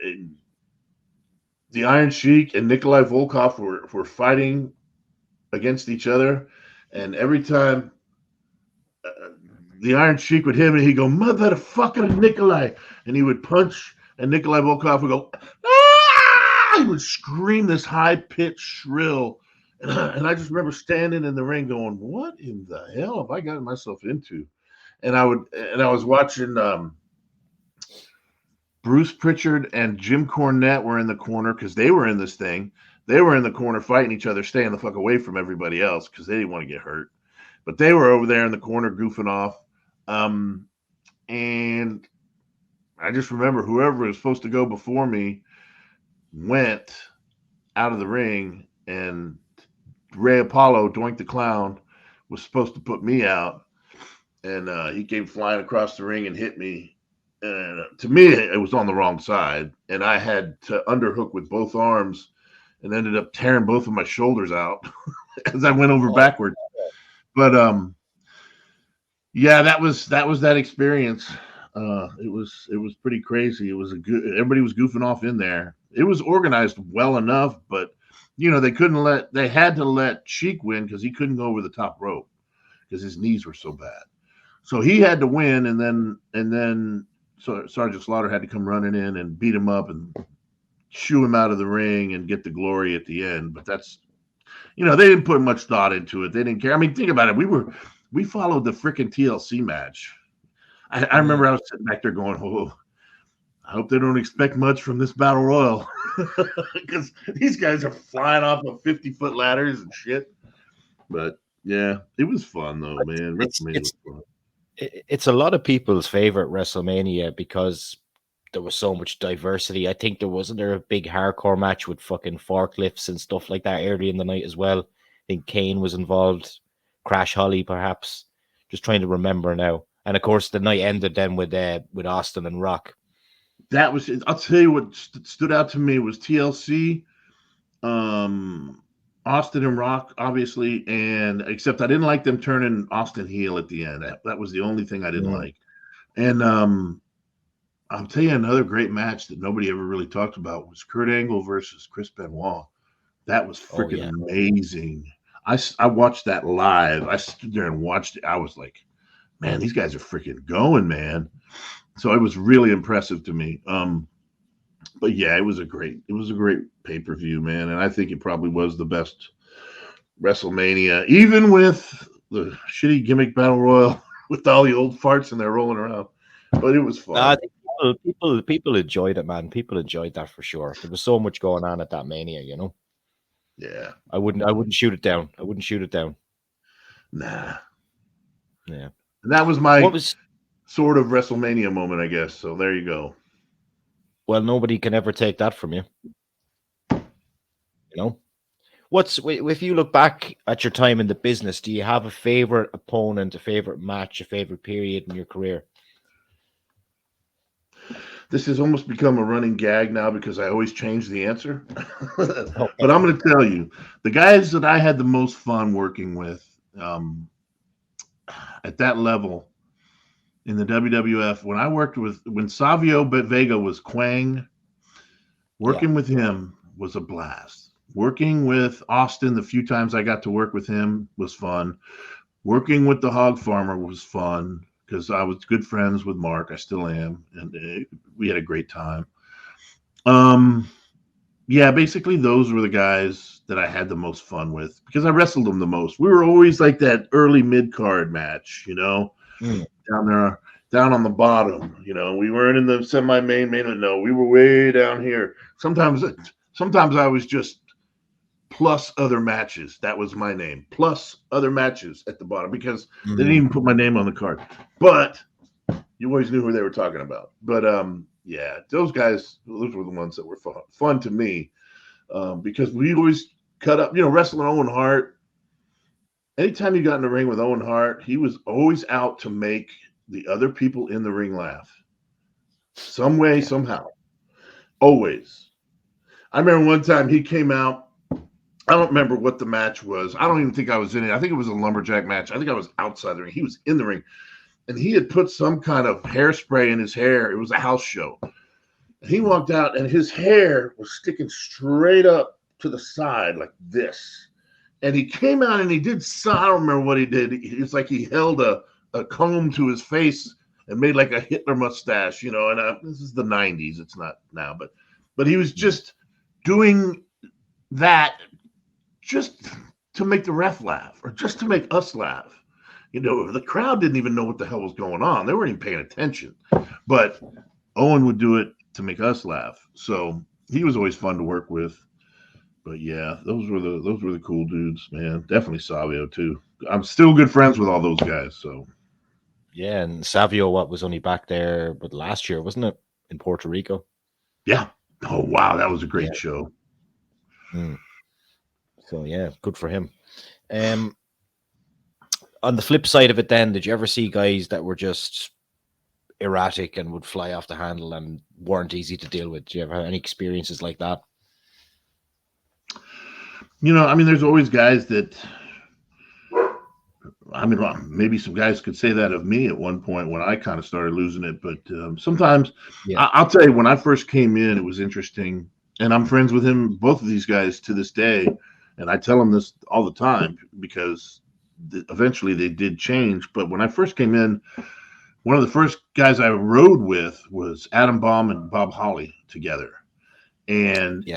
the Iron Sheik and Nikolai Volkov were fighting against each other. And every time the Iron Sheik would hit him, and he'd go, "Motherfucker, Nikolai." And he would punch, and Nikolai Volkov would go, "Ah!" He would scream this high-pitched shrill. And I just remember standing in the ring going, "What in the hell have I gotten myself into?" And I was watching Bruce Pritchard and Jim Cornette were in the corner because they were in this thing. They were in the corner fighting each other, staying the fuck away from everybody else because they didn't want to get hurt. But they were over there in the corner goofing off. And I just remember whoever was supposed to go before me went out of the ring, and Ray Apollo, Doink the Clown, was supposed to put me out. And he came flying across the ring and hit me. And to me, it was on the wrong side. And I had to underhook with both arms and ended up tearing both of my shoulders out as I went over backwards. But yeah, that was that experience. It was pretty crazy. It was everybody was goofing off in there. It was organized well enough, but they had to let Sheik win because he couldn't go over the top rope because his knees were so bad. So he had to win, and then Sergeant Slaughter had to come running in and beat him up and shoo him out of the ring and get the glory at the end. But that's they didn't put much thought into it. They didn't care. I mean, think about it. We followed the freaking TLC match. I remember I was sitting back there going, "Oh, I hope they don't expect much from this battle royal," because these guys are flying off of 50-foot ladders and shit. But Yeah, it was fun though, man. WrestleMania was fun. It's a lot of people's favorite WrestleMania because there was so much diversity. I think wasn't there a big hardcore match with fucking forklifts and stuff like that early in the night as well. I think Kane was involved, Crash Holly perhaps. Just trying to remember now. And of course, the night ended then with Austin and Rock. That was. I'll tell you what stood out to me was TLC, Austin and Rock, obviously, and except I didn't like them turning Austin heel at the end. That was the only thing I didn't like. And I'll tell you another great match that nobody ever really talked about was Kurt Angle versus Chris Benoit. That was freaking amazing. I watched that live. I stood there and watched it. I was like, man, these guys are freaking going, man. So it was really impressive to me. But yeah, it was a great pay-per-view, man. And I think it probably was the best WrestleMania, even with the shitty Gimmick Battle Royal with all the old farts and they're rolling around. But it was fun. I think people enjoyed it, man. People enjoyed that for sure. There was so much going on at that Mania, you know. Yeah. I wouldn't shoot it down. I wouldn't shoot it down. Nah. Yeah. And that was my sort of WrestleMania moment, I guess. So there you go. Well, nobody can ever take that from you. You know? If you look back at your time in the business, do you have a favorite opponent, a favorite match, a favorite period in your career? This has almost become a running gag now because I always change the answer. But I'm going to tell you, the guys that I had the most fun working with at that level in the WWF, when Savio Vega was Quang, working with him was a blast. Working with Austin, the few times I got to work with him was fun. Working with the Hog Farmer was fun because I was good friends with Mark. I still am. And we had a great time. Yeah, basically those were the guys that I had the most fun with because I wrestled them the most. We were always like that early mid-card match, you know, down there, down on the bottom. You know, we weren't in the semi-main. No, we were way down here. Sometimes I was just plus other matches. That was my name. Plus other matches at the bottom because they didn't even put my name on the card. But you always knew who they were talking about. But yeah, those guys, those were the ones that were fun to me because we always cut up, you know, wrestling Owen Hart. Anytime you got in the ring with Owen Hart, he was always out to make the other people in the ring laugh. Some way, somehow. Always. I remember one time he came out. I don't remember what the match was. I don't even think I was in it. I think it was a lumberjack match. I think I was outside the ring. He was in the ring. And he had put some kind of hairspray in his hair. It was a house show. He walked out, and his hair was sticking straight up to the side like this. And he came out, and he did some, I don't remember what he did. It's like he held a comb to his face and made like a Hitler mustache, you know. And this is the 90s. It's not now. But he was just doing that just to make the ref laugh or just to make us laugh. You know, the crowd didn't even know what the hell was going on. They weren't even paying attention. But Owen would do it to make us laugh. So he was always fun to work with. But yeah, those were the cool dudes, man. Definitely Savio too. I'm still good friends with all those guys. So yeah, and Savio was only back there, but last year, wasn't it, in Puerto Rico? Yeah. Oh wow, that was a great show. So yeah, good for him. On the flip side of it, then, did you ever see guys that were just erratic and would fly off the handle and weren't easy to deal with? Do you ever have any experiences like that? You know, I mean, there's always guys that, I mean, maybe some guys could say that of me at one point when I kind of started losing it. But sometimes, I'll tell you, when I first came in, it was interesting. And I'm friends with both of these guys to this day. And I tell them this all the time because eventually they did change. But when I first came in, one of the first guys I rode with was Adam Baum and Bob Holly together. And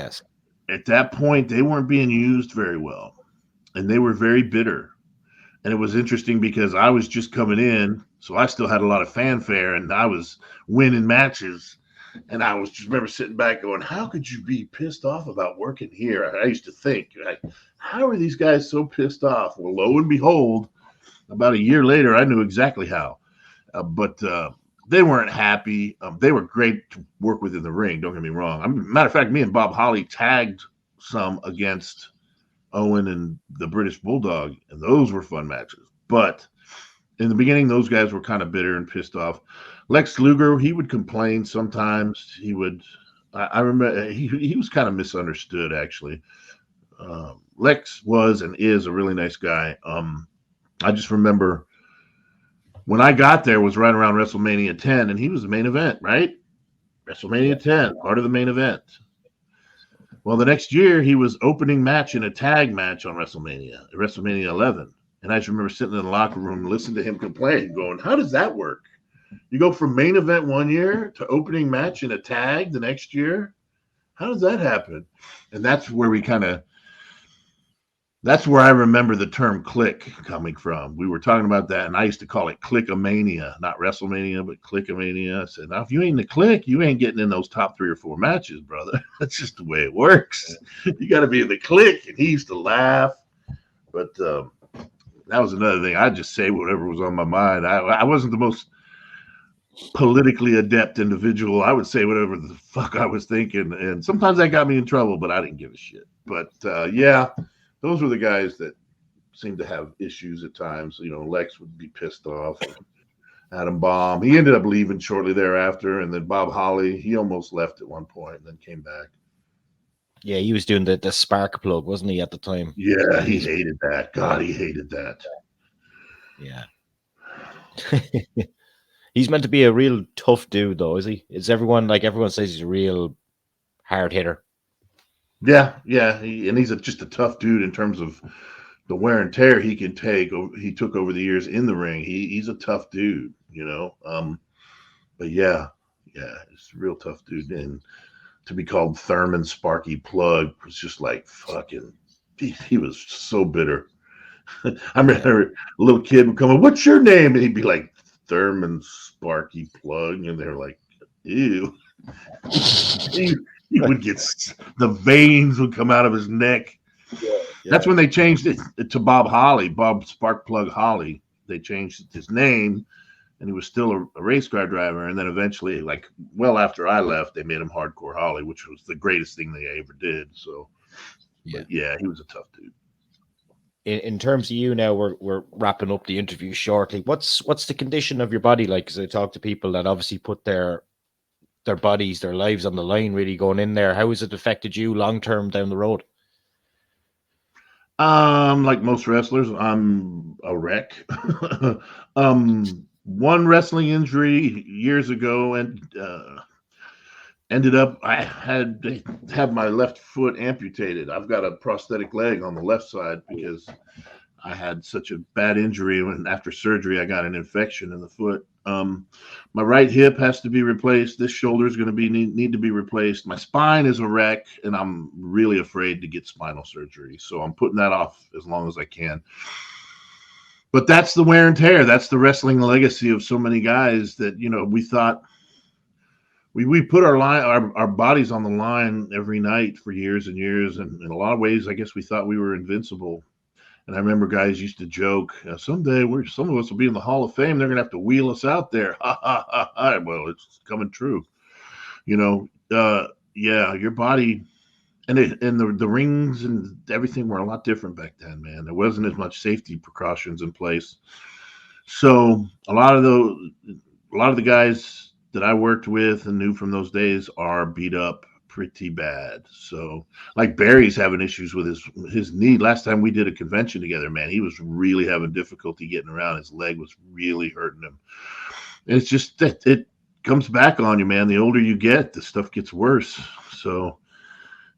at that point, they weren't being used very well. And they were very bitter. And it was interesting because I was just coming in, so I still had a lot of fanfare, and I was winning matches. And I was just remember sitting back going, how could you be pissed off about working here? I used to think, like, how are these guys so pissed off? Well, lo and behold, about a year later, I knew exactly how. But they weren't happy. They were great to work with in the ring. Don't get me wrong. Matter of fact, me and Bob Holly tagged some against Owen and the British Bulldog, and those were fun matches. But in the beginning, those guys were kind of bitter and pissed off. Lex Luger, he would complain sometimes. He would. I remember he was kind of misunderstood, actually. Lex was and is a really nice guy. I just remember when I got there was right around WrestleMania 10, and he was the main event, right? WrestleMania 10, part of the main event. Well, the next year he was opening match in a tag match on WrestleMania 11. And I just remember sitting in the locker room, listening to him complain, going, how does that work? You go from main event one year to opening match in a tag the next year? How does that happen? And that's where that's where I remember the term click coming from. We were talking about that, and I used to call it Clickamania, not WrestleMania, but Clickamania. I said, now, if you ain't in the click, you ain't getting in those top 3 or 4 matches, brother. That's just the way it works. You got to be in the click. And he used to laugh. But that was another thing. I'd just say whatever was on my mind. I wasn't the most politically adept individual. I would say whatever the fuck I was thinking. And sometimes that got me in trouble, but I didn't give a shit. But yeah. Those were the guys that seemed to have issues at times. You know, Lex would be pissed off. Adam Bomb, he ended up leaving shortly thereafter. And then Bob Holly, he almost left at one point and then came back. Yeah, he was doing the spark plug, wasn't he, at the time? Yeah, he hated that. God, he hated that. Yeah. He's meant to be a real tough dude, though, is he? Everyone says he's a real hard hitter. Yeah. He's just a tough dude in terms of the wear and tear he can take. He took over the years in the ring. He's a tough dude, you know. But yeah, it's a real tough dude. And to be called Thurman Sparky Plug was just like fucking. He was so bitter. I remember a little kid would come up, "What's your name?" And he'd be like, "Thurman Sparky Plug," and they're like, "Ew." He would get, the veins would come out of his neck. Yeah. That's when they changed it to Bob Holly, Bob Sparkplug Holly. They changed his name, and he was still a race car driver. And then eventually, like well after I left, they made him Hardcore Holly, which was the greatest thing they ever did. So, yeah, he was a tough dude. In terms of you now, we're wrapping up the interview shortly. What's the condition of your body like? Because I talk to people that obviously put their bodies, their lives on the line, really going in there. How has it affected you long term down the road? Like most wrestlers, I'm a wreck. One wrestling injury years ago, and ended up I had to have my left foot amputated. I've got a prosthetic leg on the left side because I had such a bad injury, and after surgery, I got an infection in the foot. My right hip has to be replaced. This shoulder is going to need to be replaced. My spine is a wreck, and I'm really afraid to get spinal surgery. So I'm putting that off as long as I can. But that's the wear and tear. That's the wrestling legacy of so many guys that, you know, we thought we put our bodies on the line every night for years and years. And in a lot of ways, I guess we thought we were invincible. And I remember guys used to joke, someday some of us will be in the Hall of Fame. They're going to have to wheel us out there. Ha, ha, ha, ha. Well, it's coming true. You know, yeah, your body and the rings and everything were a lot different back then, man. There wasn't as much safety precautions in place. So a lot of the guys that I worked with and knew from those days are beat up pretty bad. So like Barry's having issues with his knee. Last time we did a convention together, man, he was really having difficulty getting around. His leg was really hurting him. And it's just that it comes back on you, man. The older you get, the stuff gets worse. So,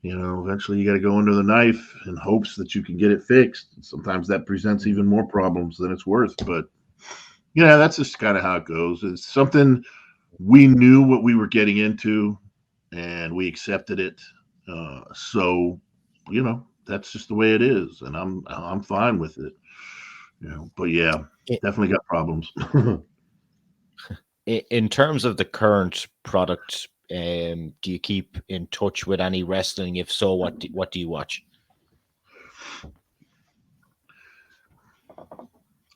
you know, eventually you got to go under the knife in hopes that you can get it fixed. Sometimes that presents even more problems than it's worth. But yeah, that's just kind of how it goes. It's something we knew what we were getting into, and we accepted it. So, you know, that's just the way it is, and I'm fine with it. You know, but yeah, definitely got problems. In terms of the current product, Do you keep in touch with any wrestling? If so, what do you watch?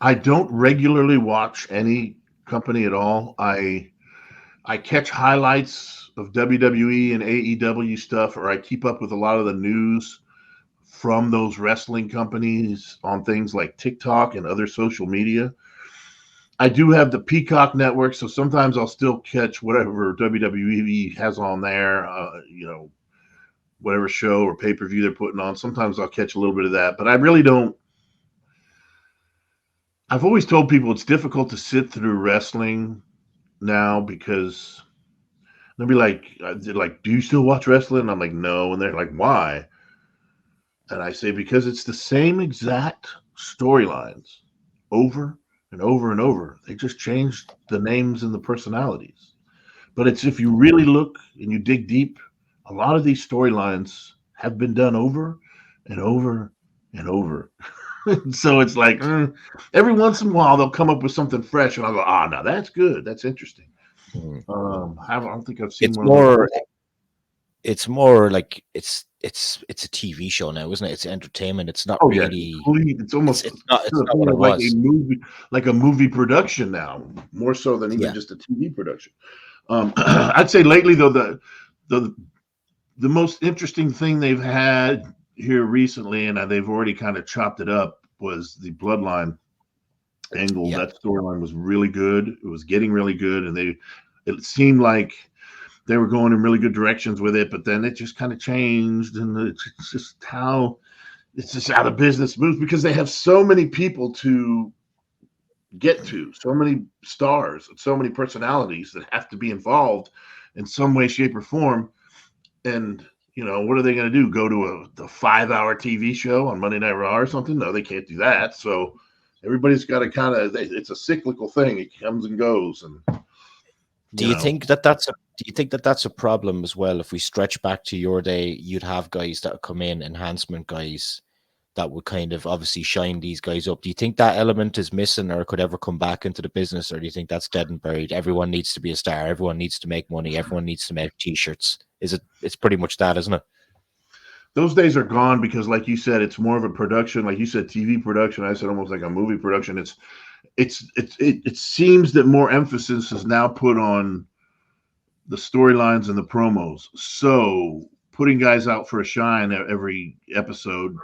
I don't regularly watch any company at all. I catch highlights of WWE and AEW stuff, or I keep up with a lot of the news from those wrestling companies on things like TikTok and other social media. I do have the Peacock network, so sometimes I'll still catch whatever WWE has on there, whatever show or pay-per-view they're putting on. Sometimes I'll catch a little bit of that, but I really don't. I've always told people it's difficult to sit through wrestling now because they'll be like, do you still watch wrestling? And I'm like, no. And they're like, why? And I say, because it's the same exact storylines over and over and over. They just changed the names and the personalities. But it's, if you really look and you dig deep, a lot of these storylines have been done over and over and over. So it's like every once in a while they'll come up with something fresh, and I'll go, now that's good, that's interesting. I don't think I've seen It's one more. of those. It's more like it's a TV show now, isn't it? It's entertainment. It's not really. It's almost it's not what it like was. a movie production now, more so than even just a TV production. I'd say lately though, the most interesting thing they've had here recently, and they've already kind of chopped it up, was the Bloodline angle. Yeah. That storyline was really good. It was getting really good, and it seemed like they were going in really good directions with it, but then it just kind of changed, and it's just how the business moves, because they have so many people to get to, so many stars, so many personalities that have to be involved in some way, shape, or form. And what are they going to do? Go to the 5-hour TV show on Monday Night Raw or something? No, they can't do that. So everybody's got to it's a cyclical thing. It comes and goes. And do you think that's a problem as well? If we stretch back to your day, you'd have guys that come in, enhancement guys, that would kind of obviously shine these guys up. Do you think that element is missing, or could ever come back into the business, or do you think that's dead and buried? Everyone needs to be a star. Everyone needs to make money. Everyone needs to make T-shirts. It's pretty much that, isn't it? Those days are gone, because, like you said, it's more of a production. Like you said, TV production. I said almost like a movie production. It seems that more emphasis is now put on the storylines and the promos. So putting guys out for a shine every episode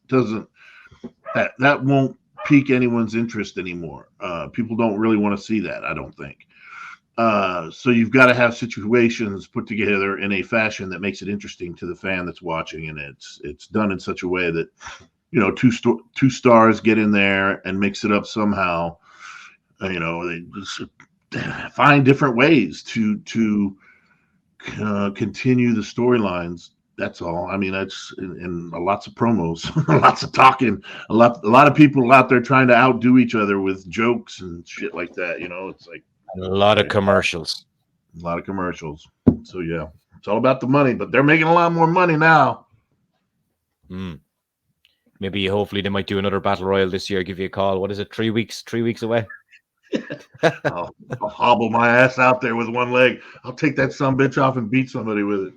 that won't pique anyone's interest anymore. People don't really want to see that, I don't think. So you've got to have situations put together in a fashion that makes it interesting to the fan that's watching, and it's done in such a way that two stars get in there and mix it up somehow. They just find different ways to continue the storylines. That's all. I mean, that's in lots of promos, lots of talking, a lot of people out there trying to outdo each other with jokes and shit like that. It's like a lot of commercials. So yeah, it's all about the money, but they're making a lot more money now. Maybe hopefully they might do another battle royal this year. Give you a call. What is it? 3 weeks? 3 weeks away. I'll hobble my ass out there with one leg. I'll take that sumbitch off and beat somebody with it.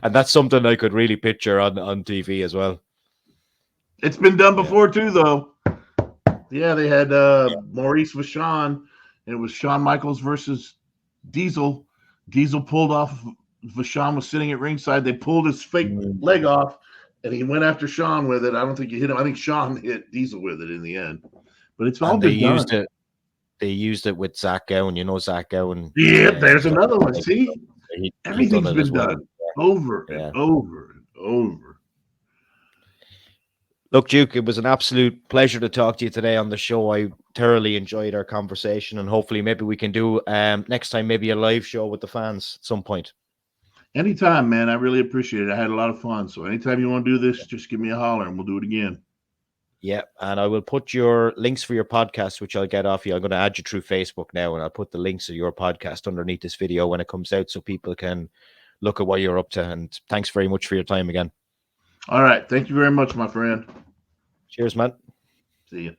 And that's something I could really picture on TV as well. It's been done before too, though. Yeah, they had Maurice with Shawn, and it was Shawn Michaels versus Diesel. Diesel pulled off. Vachon was sitting at ringside. They pulled his fake leg off, and he went after Shawn with it. I don't think he hit him. I think Shawn hit Diesel with it in the end. But it's all been done. They used it with Zach Gowen. Zach Gowen. Yeah, there's another one. See, everything's been done over and over and over. Look, Duke, it was an absolute pleasure to talk to you today on the show. I thoroughly enjoyed our conversation, and hopefully maybe we can do next time maybe a live show with the fans at some point. Anytime, man. I really appreciate it. I had a lot of fun. So anytime you want to do this, just give me a holler and we'll do it again. Yeah, and I will put your links for your podcast, which I'll get off you. I'm going to add you through Facebook now, and I'll put the links of your podcast underneath this video when it comes out so people can look at what you're up to. And thanks very much for your time again. All right. Thank you very much, my friend. Cheers, man. See you.